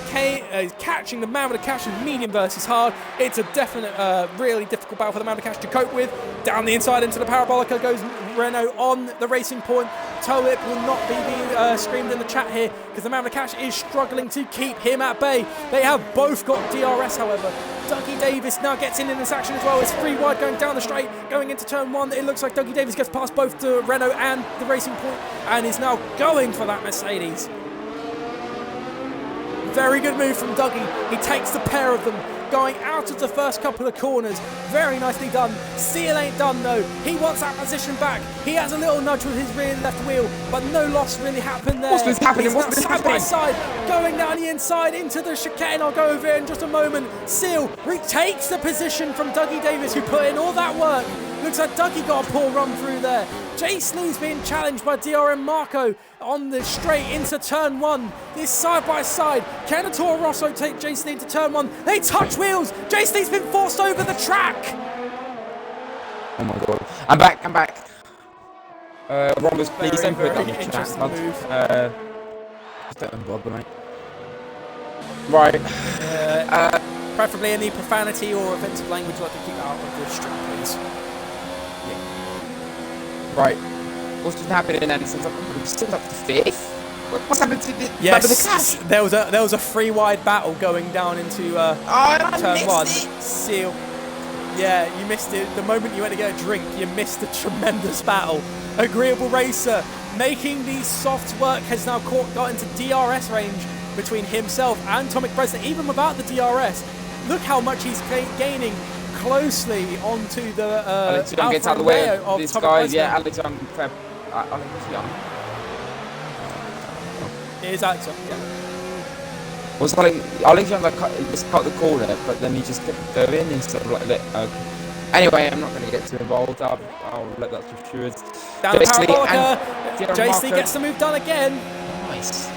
catching the man with the cash in medium versus hard. It's a definite, really difficult battle for the man with the cash to cope with. Down the inside into the parabolica goes Renault on the racing point. Toe whip will not be being screamed in the chat here because the man with the cash is struggling to keep him at bay. They have both got DRS, however. Dougie Davis now gets in this action as well. It's free wide going down the straight, going into turn one. It looks like Dougie Davis gets past both the Renault and the racing point and is now going for that Mercedes. Very good move from Dougie. He takes the pair of them, going out of the first couple of corners. Very nicely done. Seal ain't done though. He wants that position back. He has a little nudge with his rear left wheel, but no loss really happened there. What's been happening? He's What's been side by happening? side, going down the inside into the chicane. I'll go over here in just a moment. Seal retakes the position from Dougie Davis, who put in all that work. Looks like Dougie got a poor run through there. Jace Lee's being challenged by DRM Marco on the straight into turn one. This side by side. Can the Toro Rosso take Jace Lee into turn one? They touch wheels. Jace Lee's been forced over the track. Oh my god. I'm back. Rombus, please don't put it down the chat. Interesting move. Just don't bother, mate. Right. Preferably any profanity or offensive language, like to keep out of the stream, please. Right. What's just happening then? Since I'm still up to fifth. What's happened to the Yes, there was a free wide battle going down into turn one. Seal. Yeah, you missed it. The moment you went to get a drink, you missed a tremendous battle. Agreeable Racer making the softs work has now got into DRS range between himself and Tomic Bresner, even without the DRS. Look how much he's gaining closely onto the Alex Young gets out of the way of this guy. Bresner. Yeah, Alex Young. Alex Young. It is Alex Young, yeah. Was Alex Young just cut the corner, but then he just kept going instead of Anyway, I'm not going to get too involved. I'll let that to stewards. Down the parabolica. Jace Lee gets the move done again. Nice.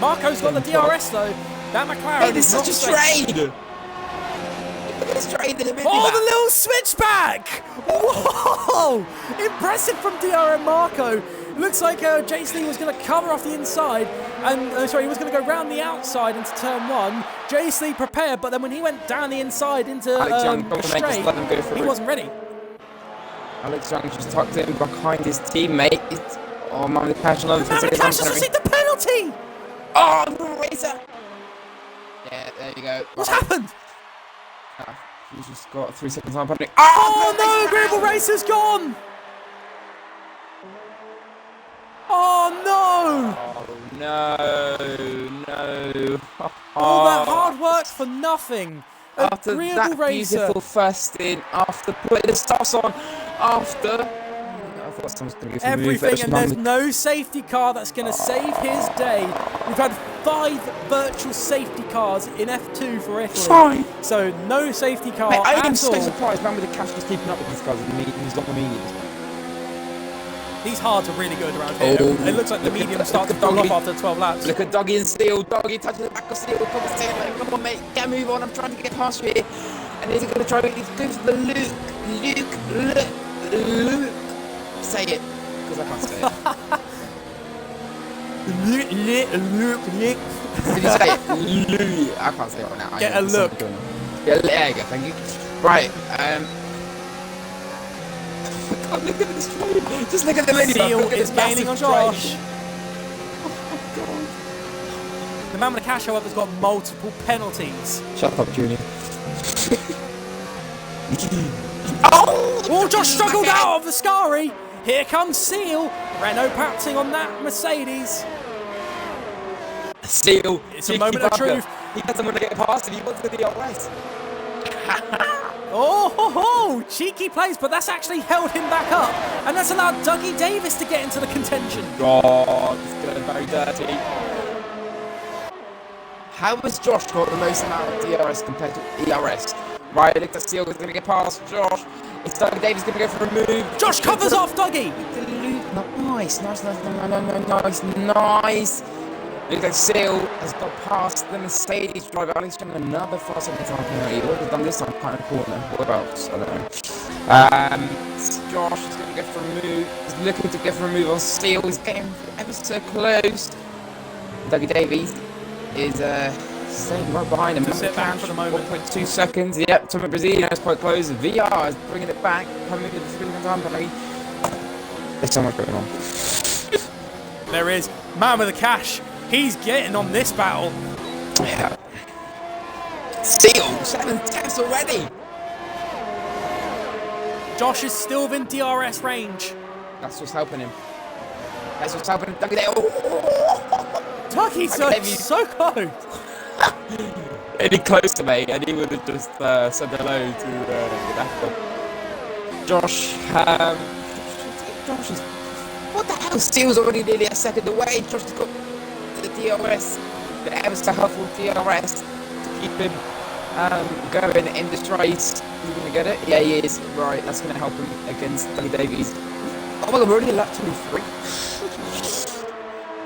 Marco's got the DRS though. That McLaren. Hey, there's such a trade. Oh, the little switchback! Whoa! Impressive from DRM Marco. Looks like Jace Lee was going to cover off the inside, and he was going to go round the outside into turn one. Jace Lee prepared, but then when he went down the inside into the straight, he wasn't ready. Alex Young just tucked in behind his teammate. Oh man, the passion of the man has received the penalty! Oh, the racer! Yeah, there you go. What's happened? He's just got 3 seconds on penalty. Oh no, Agreeable Racer's gone! Oh no! Oh no! All that hard work for nothing. After Agreeable that Racer. beautiful first in, after putting the stars on, after I thought someone was going to give everything, and there's no safety car that's going to save his day. We've had 5 virtual safety cars in F2 for Italy. Fine. So no safety car Mate, I at am so all. surprised, man, with the cash just keeping up with these guys in these long mediums. These hards are really good around here. It looks like the mediums start to fall off after 12 laps. Look at Dougie and Steele. Dougie touching the back of Steele. Come on, mate. Get a move on. I'm trying to get past you here. And he's going to try. He's going for the Luke. Say it. Because I can't say it. Did you say it? Luke. I can't say it right now. Get a look. Yeah, there you go. Thank you. Right. God, look at this trade. Just look at the video. Seal is gaining on Josh. Oh my god. The man with the cash, however, has got multiple penalties. Shut up, Junior. Oh, Josh struggled out of the Scari. Here comes Seal. Renault pouncing on that Mercedes. Seal. It's a moment of truth. He doesn't want to get past it. He wants the DRS. Oh, ho, ho, cheeky plays, but that's actually held him back up, and that's allowed Dougie Davis to get into the contention. God, it's going very dirty. How has Josh got the most amount of DRS compared to ERS? Right, it looks like Seal is going to get past Josh. It's Dougie Davis going to go for a move. Josh covers off Dougie. Nice. Looks like Seal has got past the Mercedes driver. Alex doing another 5 second time penalty. What has done this time? Kind of corner. What about? I don't know. Josh is going to go for a move. He's looking to go for a move on Seal. He's getting ever so close. Dougie Davies is staying right behind him. Sit back for the moment. 1.2 seconds. Yep, Tommy Brazilian is quite close. VR is bringing it back. Coming into the second time penalty. There's so much going on. There is. Man with the cash. He's getting on this battle. Yeah. Seal, 7 tenths already. Josh is still within DRS range. That's what's helping him. Dougie Dougie's so close. Any close to me, and he would have just said hello to the back. Josh is... What the hell? Steel's already nearly a second away. Josh has got the DRS, the ever so helpful DRS to keep him going in this race. Is he going to get it? Yeah, he is. Right, that's going to help him against Dougie Davies. Oh my god, we're already lap 23.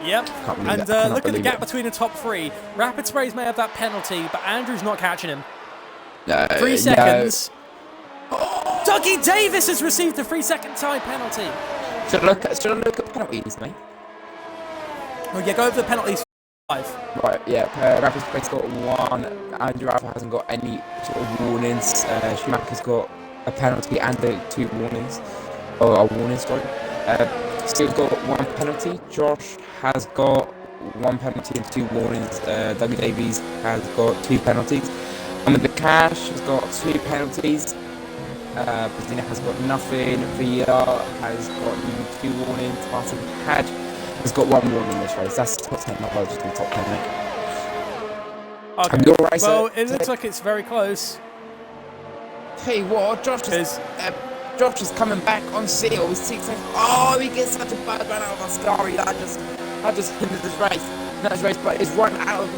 Yep, and look at the gap between the top 3. Rapid Sprays may have that penalty, but Andrew's not catching him. No, 3 seconds. No. Dougie Davis has received the 3-second time penalty. Should I look at penalties, mate? Oh yeah, go over the penalties. 5. Right, yeah. Rapid Sprays got 1. Andrew Alpha hasn't got any sort of warnings. Schumacher's got a penalty and 2 warnings. Or a warning, sorry. Steele's got 1 penalty. Josh has got 1 penalty and 2 warnings. Dougie Davies has got 2 penalties. And the Cash has got 2 penalties. Christina has got nothing. VR has got 2 warnings. Martin Hadge has got 1 warning in this race. That's top 10. My apologies to the top 10, mate. Okay. Well, it looks like it's very close. Tell you what, Josh is coming back on Seal. He sees him. Oh, he gets such a bad run out of Ascari. That just hindered his race. Not his race, but his run out of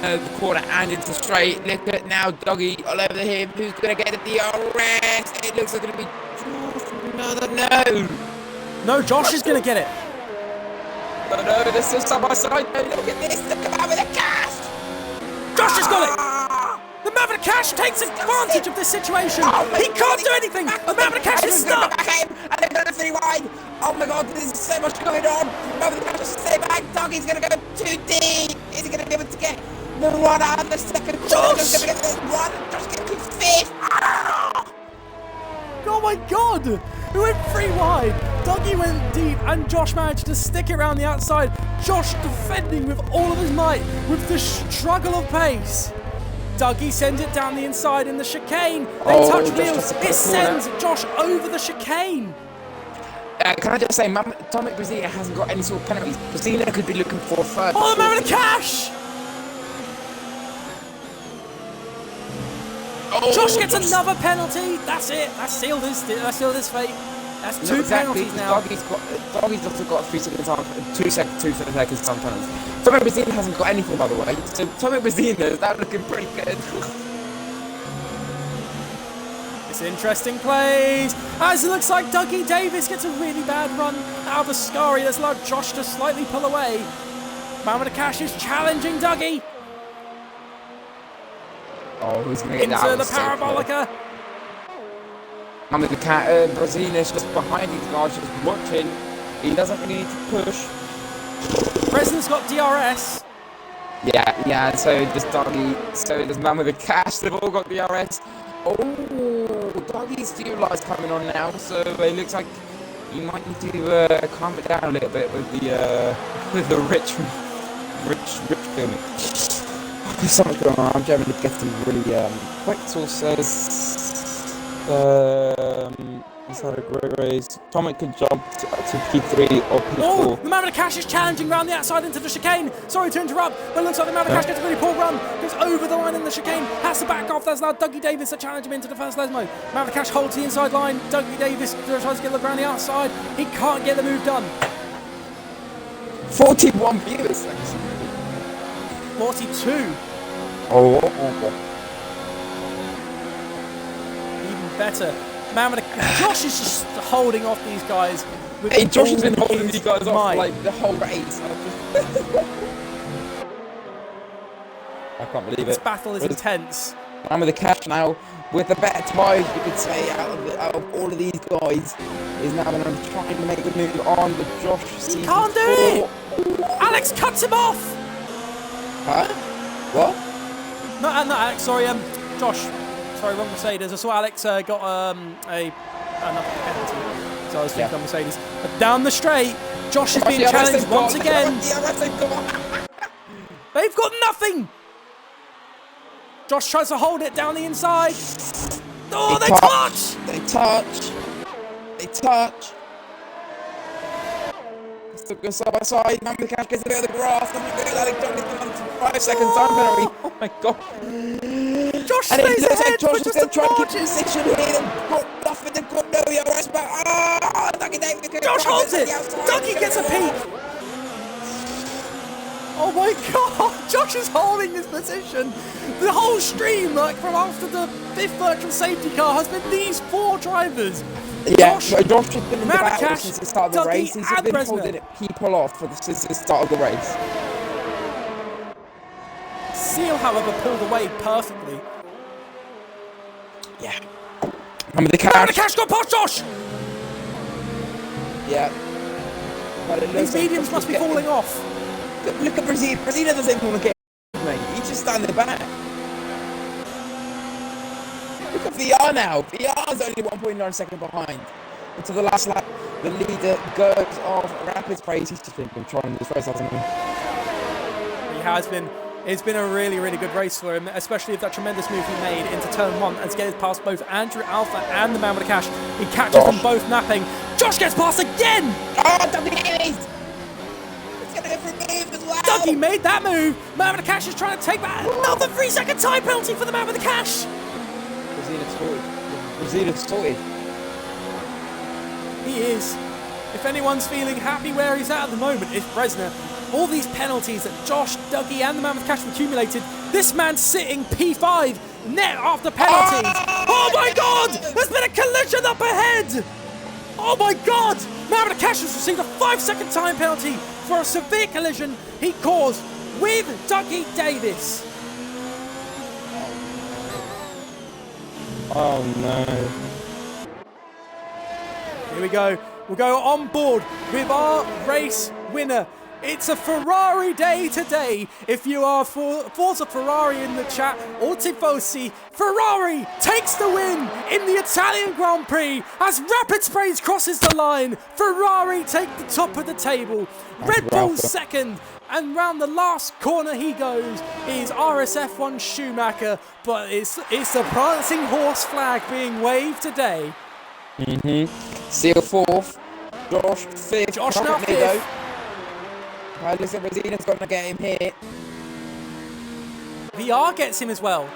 the corner and into straight. Look at now, Dougie all over him. Who's going to get the DRS? It looks like it's going to be Josh. No. No, Josh is going to get it. No, they're still side by side. No, look at this. Look at the cast. Josh has got it. The Maverick Cash takes advantage of this situation. He can't do anything. The Maverick Cash is stuck. And they're going to 3 wide. Oh my god, there's so much going on. Maverick Cash is stay back. Dougie's going to go too deep. Is he going to be able to get the run out of the second corner? Josh going to get the run. Josh going to be 5th. Oh my god. He went 3 wide. Dougie went deep and Josh managed to stick it around the outside. Josh defending with all of his might with the struggle of pace. Dougie sends it down the inside in the chicane. They touch wheels. It sends Josh over the chicane. Can I just say, Tommy Brazilian hasn't got any sort of penalties. Brazilian could be looking for a 3rd. Oh, the Maverick Cash! Josh gets another penalty. That's it. That's sealed his fate. That's 2 penalties now. Dougie's also got 3 seconds time, 2 seconds time penalty. Tommy Brazilian hasn't got anything, by the way. So Tommy Brazilian is now looking pretty good. It's interesting plays. As it looks like Dougie Davis gets a really bad run out of Ascari. That's allowed Josh to slightly pull away. Mamada Cash is challenging Dougie. Oh, who's going to get into the parabolica. Mamada Brazilian is just behind these guys, just watching. He doesn't really need to push. President's got DRS. Yeah, so does Dougie, so does Mamada Cash, they've all got DRS. Oh, Dougie's fuel light's coming on now, so it looks like you might need to calm it down a little bit with the rich filming. There's so much going on. I'm generally getting really quick sources. He's had a great race. Tomek could jump to P3 or P4. Oh, the man with the cash is challenging round the outside into the chicane. Sorry to interrupt, but it looks like the man with the cash gets a really poor run. Goes over the line in the chicane. Has to back off. That's now Dougie Davis to challenge him into the first Lesmo. Man with the cash holds the inside line. Dougie Davis tries to get the around the outside. He can't get the move done. 41 viewers. 42. Oh. Even better. Man with the Josh is just holding off these guys. With Hey, Josh has all been holding his these guys off might. like the whole race. I can't believe This it. battle is intense. Man with the cash now, with the better tyres, you could say, out of all of these guys, is now going to try and make the move on, but Josh He can't do it! Alex cuts him off! Huh? What? No, Alex, sorry, Josh. Sorry, wrong Mercedes. I saw Alex got another penalty. So I was thinking on Mercedes. But down the straight, Josh is being challenged once again. They've got nothing! Josh tries to hold it down the inside. Oh, they touch! They touch! They touch! Still go side by side. Man with the cash gets a bit of the grass. Oh my god, Alex Jones is on 5 second time penalty. Oh my god. Josh And it stays looks ahead like Josh for is just going a to try to keep margin. position here. They've got nothing. They've got no yards back. Ah! Dougie Davis. Josh holds it. Dougie gets a peek. Oh my god! Josh is holding his position. The whole stream, like from after the 5th virtual safety car, has been these 4 drivers. Yeah, Josh, Josh has been in the battle Marrakesh, since the start of the Dougie race. He's and been Bresner. holding people off since the start of the race. Seal, however, pulled away perfectly. Yeah. Remember the cash? Marrakesh got past Josh! Yeah. But it looks These like mediums Josh must is be getting- falling off. Look at Brazil. Brazil doesn't even want to get mate. He's just standing back. Look at VR now. VR's only 1.9 seconds behind. Until the last lap, the leader goes off rapid pace. He's just been trying this race, hasn't he? He has been. It's been a really, really good race for him, especially with that tremendous move he made into turn 1 and gets past both Andrew Alpha and the man with the cash. He catches them both napping. Josh gets past again! Oh, Dougie Davis! It's going to go for a move as well! Dougie made that move! Man with the cash is trying to take back another 3-second time penalty for the man with the cash! Brazil is sorted. He is. If anyone's feeling happy where he's at the moment, it's Bresner. All these penalties that Josh, Dougie and the man with the cash have accumulated, this man's sitting P5 net after penalties. Oh my god! There's been a collision up ahead! Oh my god! Man with the cash has received a 5-second time penalty for a severe collision he caused with Dougie Davis. Oh no. Here we go. We'll go on board with our race winner. It's a Ferrari day today. If you are for Forza Ferrari in the chat or Tifosi, Ferrari takes the win in the Italian Grand Prix as Rapid Sprays crosses the line. Ferrari take the top of the table. Red Bull second. And round the last corner he goes is RSF1 Schumacher. But it's the prancing horse flag being waved today. Seal 4th. Josh 5th. Josh now 5th. Looks like Brazilian's going to get him here. VR gets him as well.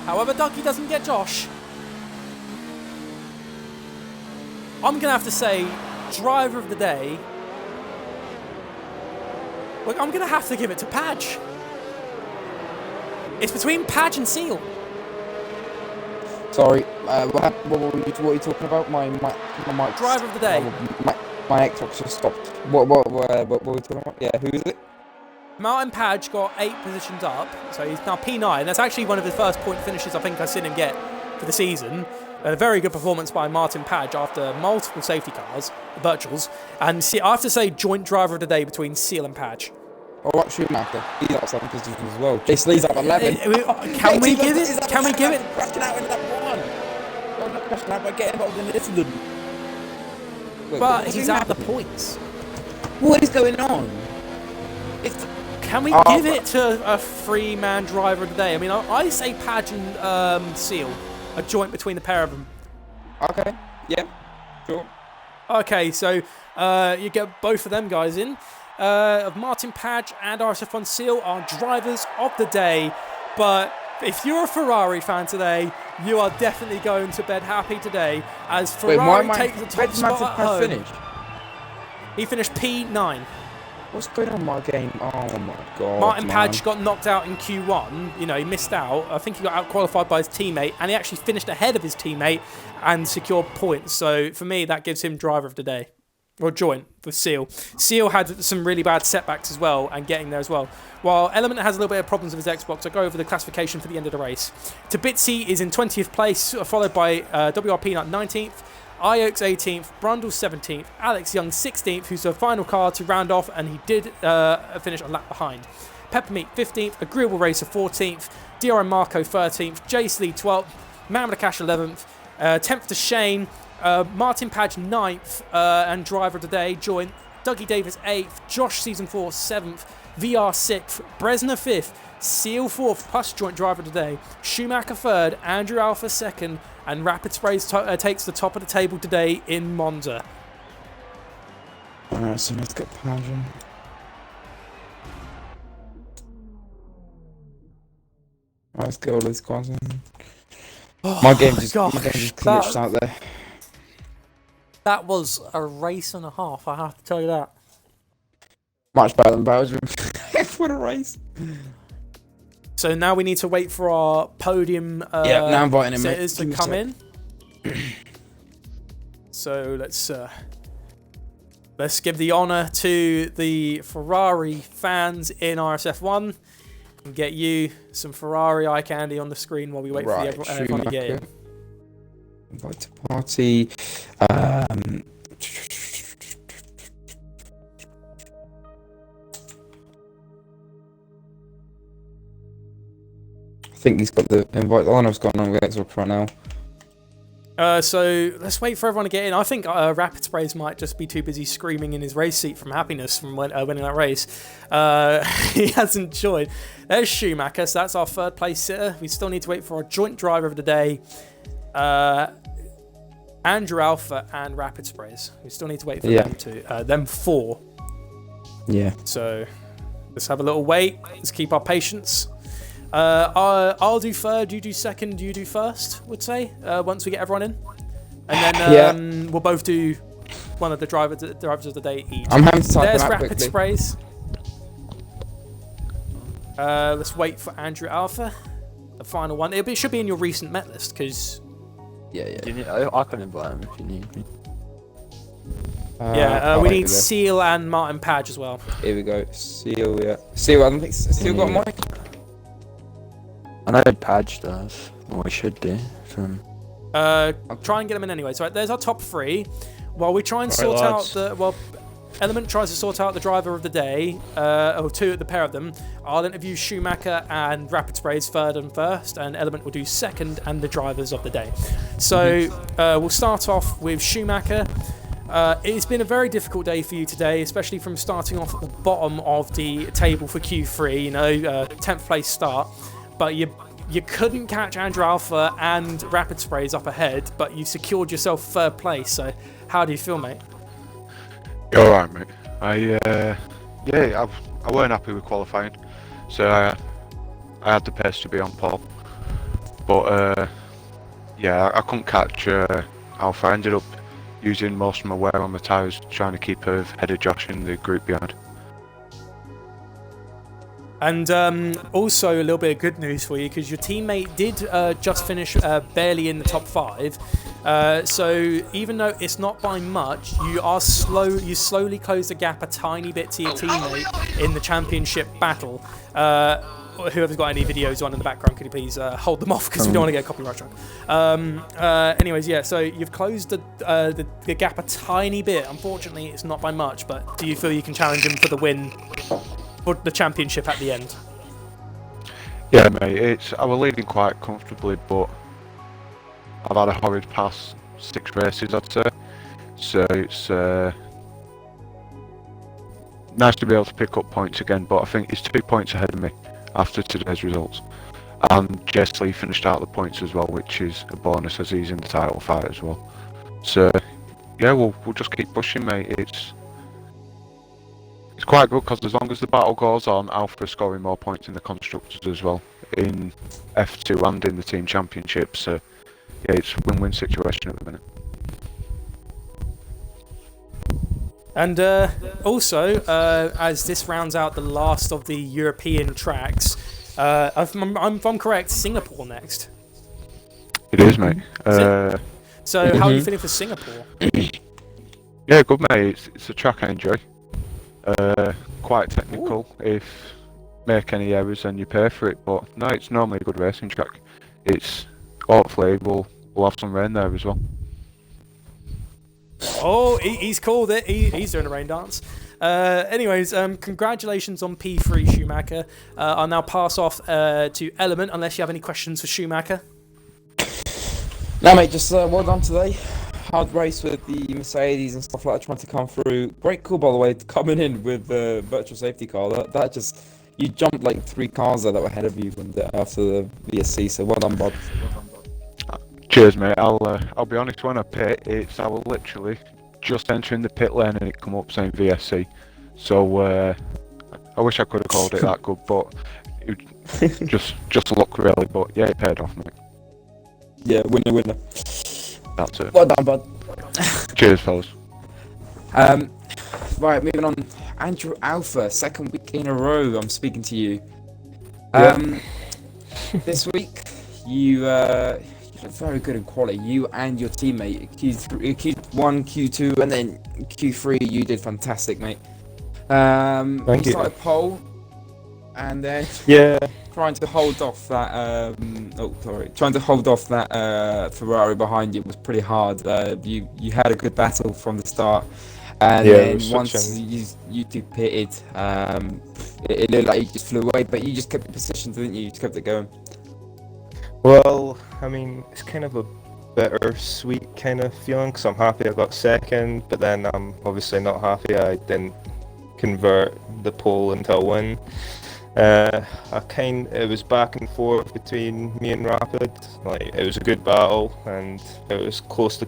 However, Dougie doesn't get Josh. I'm going to have to say, driver of the day. Look, I'm going to have to give it to Padge. It's between Padge and Seal. Sorry, what were you talking about? My mic. Driver of the day. My Xbox just stopped. What were we talking about? Yeah, who is it? Martin Padge got 8 positions up, so he's now P9. That's actually one of his first point finishes I think I've seen him get for the season. A very good performance by Martin Padge after multiple safety cars, virtuals. And see, I have to say, joint driver of the day between Seal and Padge. Oh, actually, Schumacher. He's up 7 positions as well. Jace Lee's up 11. Can we give it? Can we give it? Crashing out in that one. Oh, not crashing out, but getting involved in this one. But he's out of the points. What is going on? Can we give it to a 3-man driver of the day? I mean, I say Padge and Seal, a joint between the pair of them. Okay. Yeah. Sure. Okay, so you get both of them guys in. Martin Page and RSF1 Seal are drivers of the day. But if you're a Ferrari fan today, you are definitely going to bed happy today, as Ferrari takes the top spot at home. Finished? He finished P9. What's going on in my game? Oh my god. Martin Page got knocked out in Q1. You know, he missed out. I think he got out-qualified by his teammate, and he actually finished ahead of his teammate and secured points. So for me, that gives him driver of the day. Or joint with Seal. Seal had some really bad setbacks as well, and getting there as well. While Element has a little bit of problems with his Xbox, I'll go over the classification for the end of the race. Tabitsi is in 20th place, followed by WRP 19th, Iox 18th, Brundle 17th, Alex Young 16th, who's the final car to round off, and he did finish a lap behind. Peppermeat 15th, Agreeable Racer 14th, DRM Marco 13th, Jace Lee 12th, Mamadacash 11th, 10th to Shane, Martin Page 9th, and driver of the day joint, Dougie Davis 8th, Josh Season 4 7th, VR 6th, Bresner 5th, Seal 4th plus joint driver of the day, Schumacher 3rd, Andrew Alpha 2nd, and Rapid Sprays takes the top of the table today in Monza. Alright, so let's get Page in. Let's get all these cars in. My game just glitched out there. That was a race and a half, I have to tell you that. Much better than Belgium. What a race. So now we need to wait for our podium now I'm inviting him, sitters to come in. So let's give the honour to the Ferrari fans in RSF1 and get you some Ferrari eye candy on the screen while we wait for everyone to get in. Invite to party. I think he's got the invite. I don't know what's going on with Xbox right now. So let's wait for everyone to get in. I think Rapid Sprays might just be too busy screaming in his race seat from happiness from winning that race. He hasn't joined. There's Schumacher, so that's our third place sitter. We still need to wait for our joint driver of the day, Andrew Alpha and Rapid Sprays. We still need to wait for them four. Yeah. So let's have a little wait. Let's keep our patience. I'll do third, you do second, you do first, would say, once we get everyone in. And then we'll both do one of the drivers of the day each. I'm having to type There's them out Rapid quickly. Sprays. Let's wait for Andrew Alpha, the final one. It should be in your recent Met list, because... I can invite him if you need me. we need Seal and Martin Page as well. Here we go. Seal, Seal, I don't think Seal got a mic. I know Page does, or he should do. Try and get them in anyway. So there's our top three. While we try and sort out Element tries to sort out the driver of the day, or the pair of them. I'll interview Schumacher and Rapid Sprays third and first, and Element will do second and the drivers of the day. So we'll start off with Schumacher. It's been a very difficult day for you today, especially from starting off at the bottom of the table for Q3, 10th place start. But you couldn't catch Andrew Alpha and Rapid Sprays up ahead, but you secured yourself third place. So how do you feel, mate? All right, mate. I weren't happy with qualifying, so I had the pace to be on pole. But I couldn't catch Alpha. I ended up using most of my wear on the tyres, trying to keep ahead of Josh in the group behind. And also a little bit of good news for you, because your teammate did just finish barely in the top 5. So even though it's not by much, you slowly close the gap a tiny bit to your teammate in the championship battle. Whoever's got any videos on in the background, could you please hold them off, because we don't want to get a copyright strike. Anyways, so you've closed the gap a tiny bit. Unfortunately, it's not by much, but do you feel you can challenge him for the win? For the championship at the end? Yeah, mate, I was leading quite comfortably, but I've had a horrid past 6 races, I'd say. So it's nice to be able to pick up points again, but I think he's 2 points ahead of me after today's results. and Jessley finished out the points as well, which is a bonus as he's in the title fight as well. So yeah, we'll just keep pushing, mate. It's quite good because as long as the battle goes on, Alpha is scoring more points in the constructors as well, in F2 and in the team championship. So yeah, it's a win-win situation at the minute. And also, as this rounds out the last of the European tracks, if I'm correct, Singapore next. It is, mate. So how are you feeling for Singapore? Yeah, good, mate. It's a track I enjoy. Quite technical. If make any errors, then you pay for it. But no, it's normally a good racing track. It's hopefully we'll have some rain there as well. Oh, he's called it. He's doing a rain dance. Anyways, congratulations on P3, Schumacher. I'll now pass off to Element, unless you have any questions for Schumacher. No, mate, just well done today. Hard race with the Mercedes and stuff like that, trying to come through. Great call, by the way, coming in with the virtual safety car. That just, you jumped like 3 cars there that were ahead of you after the VSC, so well done, bud. Cheers, mate. I'll be honest, when I pit, I was literally just entering the pit lane and it come up saying VSC. So I wish I could have called it that good, but it just luck really. But yeah, it paid off, mate. Yeah, winner. That's it. Well done, bud. Cheers, fellas. Right, moving on. Andrew Alpha, second week in a row. I'm speaking to you. This week, you look very good in quality. You and your teammate, Q1, Q2, and then Q3. You did fantastic, mate. Thank you. Started pole, and then trying to hold off that. Trying to hold off that Ferrari behind you was pretty hard. You had a good battle from the start, and then once you two pitted, it looked like you just flew away. But you just kept your position, didn't you? You just kept it going. Well, I mean, it's kind of a bittersweet kind of feeling because I'm happy I got second, but then I'm obviously not happy I didn't convert the pole into a win. It was back and forth between me and Rapid. Like, it was a good battle and it was close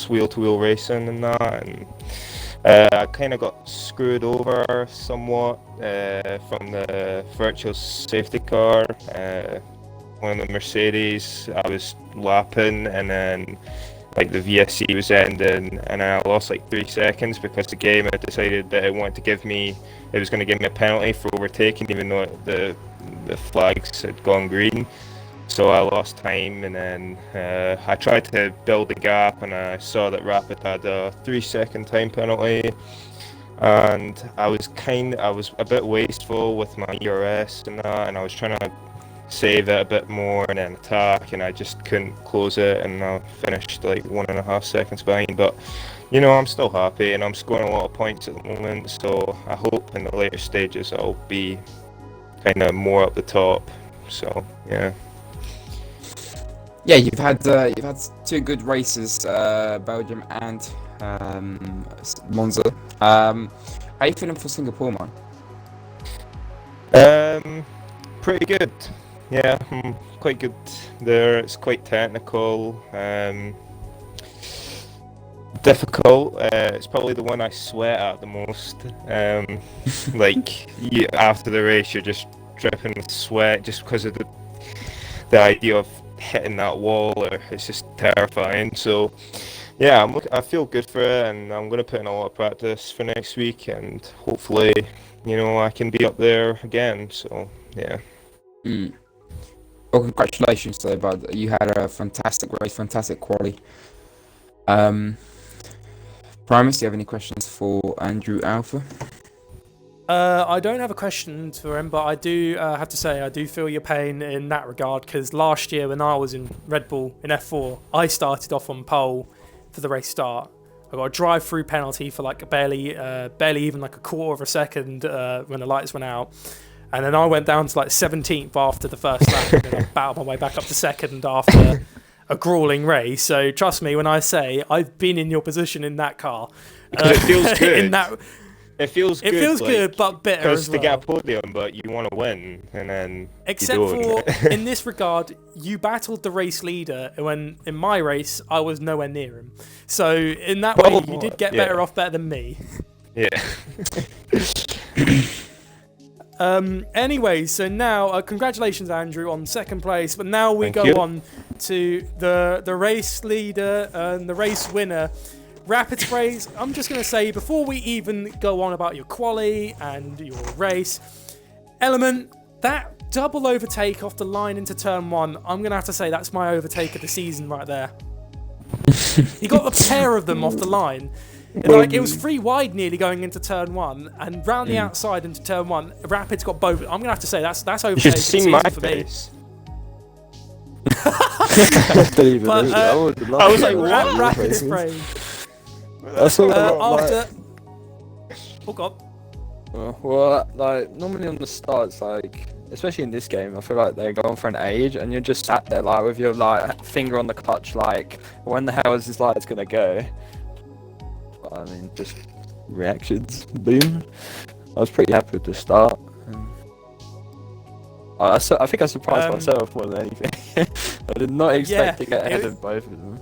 wheel-to-wheel racing and that. And I kind of got screwed over somewhat from the virtual safety car. One of the Mercedes, I was lapping, and then like the VSC was ending, and I lost like 3 seconds because the game had decided that it was going to give me a penalty for overtaking, even though the flags had gone green. So I lost time, and then I tried to build a gap, and I saw that Rapid had a 3-second time penalty, and I was a bit wasteful with my ERS and that, and I was trying to save it a bit more and then attack, and I just couldn't close it, and I finished like 1.5 seconds behind. But you know, I'm still happy and I'm scoring a lot of points at the moment, so I hope in the later stages I'll be kind of more up the top. So yeah. Yeah, you've had 2 good races, Belgium and Monza. How are you feeling for Singapore, man? Pretty good. Yeah, quite good there. It's quite technical, difficult. It's probably the one I sweat at the most. After the race, you're just dripping with sweat just because of the idea of hitting that wall. It's just terrifying. So, yeah, I feel good for it, and I'm going to put in a lot of practice for next week, and hopefully, you know, I can be up there again. So, yeah. Well, congratulations though, bud. You had a fantastic race, fantastic quality. Primus, do you have any questions for Andrew Alpha? I don't have a question for him, but I do have to say I do feel your pain in that regard, because last year when I was in Red Bull in F4, I started off on pole for the race start. I got a drive-through penalty for like barely even like a quarter of a second when the lights went out. And then I went down to like 17th after the first lap, and then I battled my way back up to second after a grueling race. So trust me when I say I've been in your position in that car. Because it feels good. It feels It good. feels like, good, but bitter because as to well. get a podium, but you want to win, and then Except you for don't. in this regard, you battled the race leader when in my race I was nowhere near him. So in that way, you did get better than me. Yeah. Anyway, so now congratulations, Andrew, on second place. But now we Thank go you. on to the race leader and the race winner. Rapid sprays. I'm just going to say before we even go on about your quali and your race, Element, that double overtake off the line into turn one, I'm going to have to say that's my overtake of the season right there. You got a pair of them off the line. Like, it was 3 wide nearly going into turn one, and round the outside into turn one, Rapid's got both. I'm going to have to say that's overtake You should of the see season my for me. face. But, I was like, what? Rapid spray. That's all After... Oh, God. well, like, normally on the starts, like, especially in this game, I feel like they're going for an age, and you're just sat there, like, with your, like, finger on the clutch, like, when the hell is this light's gonna go? But, I mean, just reactions, boom. I was pretty happy with the start. I think I surprised myself more than anything. I did not expect to get ahead of both of them.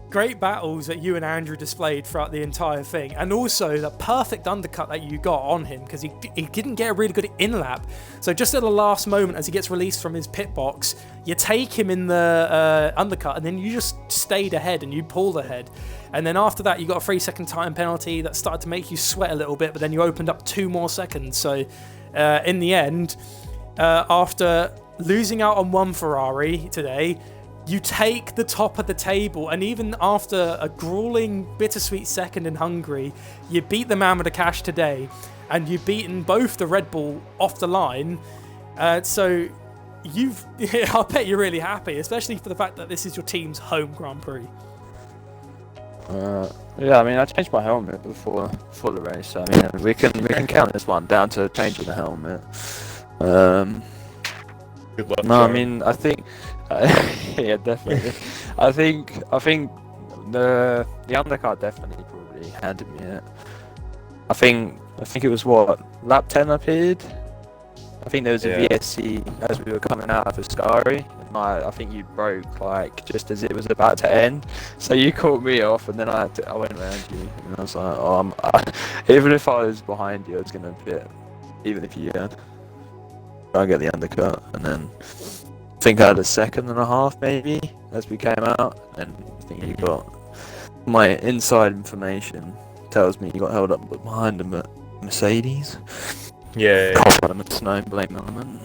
Great battles that you and Andrew displayed throughout the entire thing, and also the perfect undercut that you got on him, because he didn't get a really good in-lap. So just at the last moment, as he gets released from his pit box, you take him in the undercut, and then you just stayed ahead and you pulled ahead. And then after that, you got a 3-second time penalty that started to make you sweat a little bit, but then you opened up 2 more seconds. So in the end, after losing out on 1 Ferrari today, you take the top of the table, and even after a grueling, bittersweet second in Hungary, you beat the man with the cash today, and you've beaten both the Red Bull off the line. So I bet you're really happy, especially for the fact that this is your team's home Grand Prix. Yeah, I mean, I changed my helmet before the race. So, I mean, we can count this one down to changing the helmet. Good luck. No, I mean, I think, yeah, definitely. I think the undercard definitely probably handed me it. I think it was what, lap 10 I appeared. I think there was a VSC as we were coming out of Ascari. I think you broke like just as it was about to end, so you caught me off, and then I went around you, and I was like, oh, even if I was behind you, I was gonna bit, even if you had. I get the undercut, and then I think I had a second and a half maybe as we came out, and I think you got my inside information tells me you got held up behind them at Mercedes. Yeah. No blame element.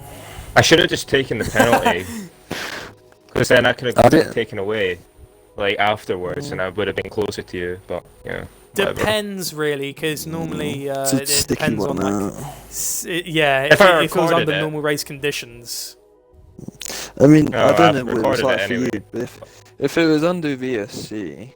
I should have just taken the penalty, because then I could have got it taken away, like afterwards, and I would have been closer to you. But yeah. Depends really, because normally it depends on like, if it was under normal race conditions. I mean, I don't know what it was like for you, but if it was under VSC,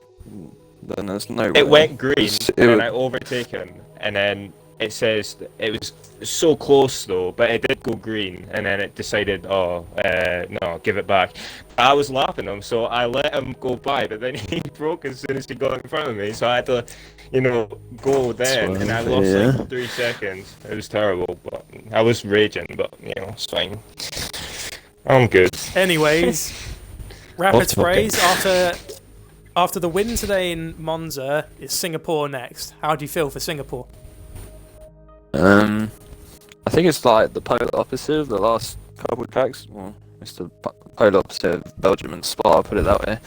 then there's no way. It went green, and then I overtaken, and then it says it was so close though, but it did go green, and then it decided, no, give it back. I was lapping him, so I let him go by, but then he broke as soon as he got in front of me, so I had to, go then, and I lost like 3 seconds. It was terrible, but I was raging, but it's fine. I'm good. Anyways, rapid sprays after the win today in Monza, is Singapore next. How do you feel for Singapore? I think it's like the polar opposite of the last couple of tracks. Well, it's the polar opposite of Belgium and Spa, I'll put it that way.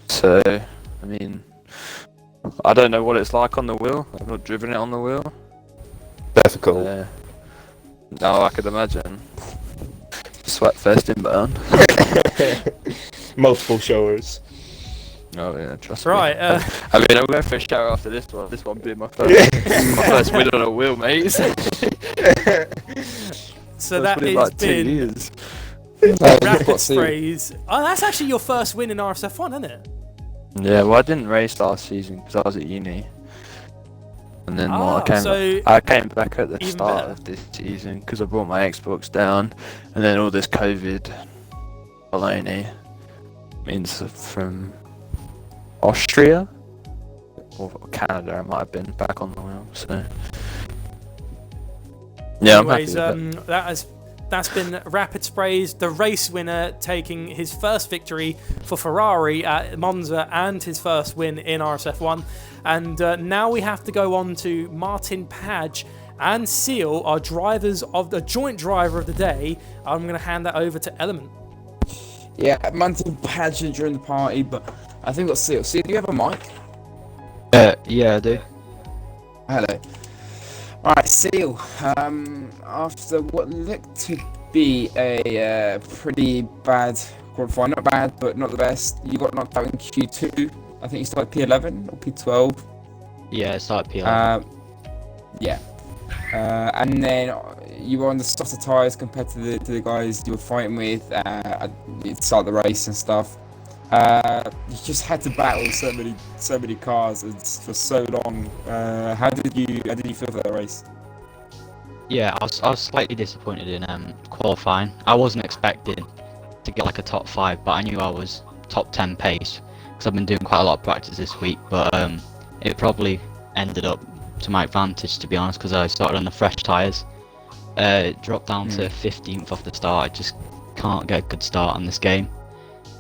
So, I mean, I don't know what it's like on the wheel. I've not driven it on the wheel. Difficult. No, I could imagine. Sweat fest inbound. Multiple showers. Oh yeah, trust me. Right. I mean, I'm going for a shower after this one. This one being my first win on a wheel, mate. So that has like been 2 years. rapid sprays. Oh, that's actually your first win in RSF1, isn't it? Yeah, well, I didn't race last season because I was at uni, and then I came back at the start of this season because I brought my Xbox down, and then all this COVID baloney means from Austria or Canada I might have been back on the wheel, so Yeah, Anyways, I'm happy with it. that's been Rapid Sprays, the race winner, taking his first victory for Ferrari at Monza and his first win in RSF1. And now we have to go on to Martin Page and Seal, our drivers of the joint driver of the day. I'm going to hand that over to Element. Yeah, Martin Page during the party, but I think we've got Seal. Seal, do you have a mic? Yeah, I do. Hello. Alright, Seal. After what looked to be a pretty bad qualifying, not bad, but not the best, you got knocked out in Q2. I think you started P11 or P12. Yeah, I started P11. Yeah. And then you were on the softer tyres compared to the guys you were fighting with at the start of the race and stuff. You just had to battle so many cars for so long. How did you feel for that race? Yeah, I was slightly disappointed in qualifying. I wasn't expecting to get like a top 5, but I knew I was top 10 pace because I've been doing quite a lot of practice this week. But it probably ended up to my advantage, to be honest, because I started on the fresh tyres. Dropped down to 15th off the start. I just can't get a good start on this game.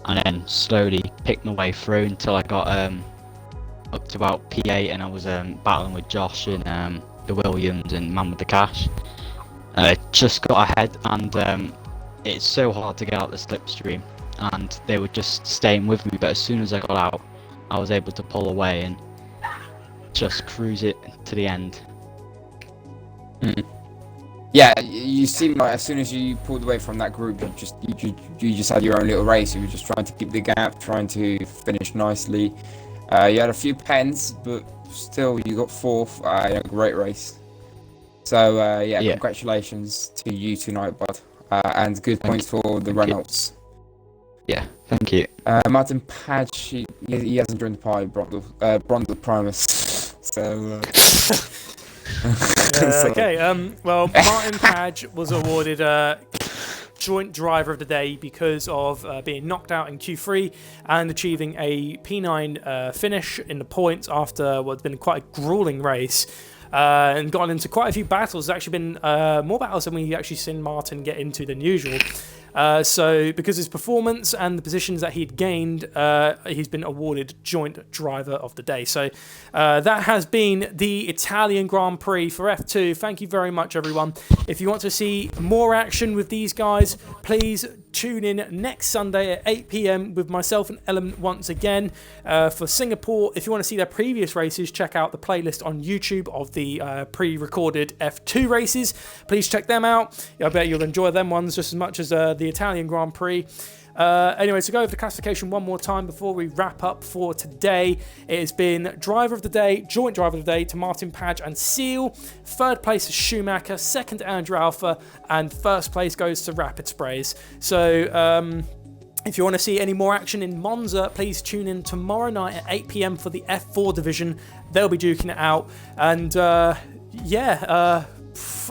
And then slowly picked my way through until I got up to about P8, and I was battling with Josh and the Williams and Man with the Cash. Just got ahead, and it's so hard to get out the slipstream, and they were just staying with me. But as soon as I got out, I was able to pull away and just cruise it to the end. Yeah, you seem like as soon as you pulled away from that group, you just had your own little race. You were just trying to keep the gap, trying to finish nicely. You had a few pens, but still you got 4th. Great race. So yeah, congratulations to you tonight, bud, and good points for the Reynolds. Yeah, thank you. Martin Page, he hasn't joined the party, Bronze Primus. So. Okay, well, Martin Page was awarded joint driver of the day because of being knocked out in Q3 and achieving a P9 finish in the points after what's been quite a grueling race. And gotten into quite a few battles. There's actually been more battles than we actually seen Martin get into than usual. So because of his performance and the positions that he'd gained, he's been awarded joint driver of the day. So that has been the Italian Grand Prix for F2. Thank you very much, everyone. If you want to see more action with these guys, please tune in next Sunday at 8 PM with myself and Element once again for Singapore. If you want to see their previous races, check out the playlist on YouTube of the pre-recorded F2 races. Please check them out. I bet you'll enjoy them ones just as much as the Italian Grand Prix. Anyway, to go over the classification one more time before we wrap up for today. It has been driver of the day, joint driver of the day to Martin Page and Seal. 3rd place is Schumacher, 2nd Andrew Alpha, and 1st place goes to Rapid Sprays. So if you want to see any more action in Monza, please tune in tomorrow night at 8 PM for the F4 division. They'll be duking it out. And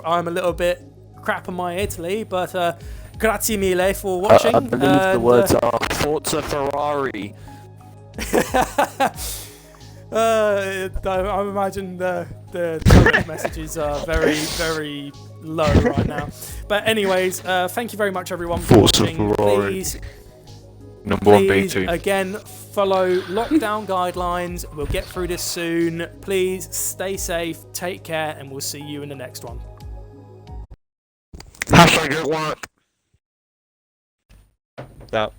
I'm a little bit crap on my Italy, but grazie mille for watching. I believe the words are Forza Ferrari. I imagine the direct messages are very, very low right now. But anyways, thank you very much, everyone, for Forza watching. Ferrari. Please, Number 1 please, B2. again, follow lockdown guidelines. We'll get through this soon. Please stay safe, take care, and we'll see you in the next one. Hashtag it work. That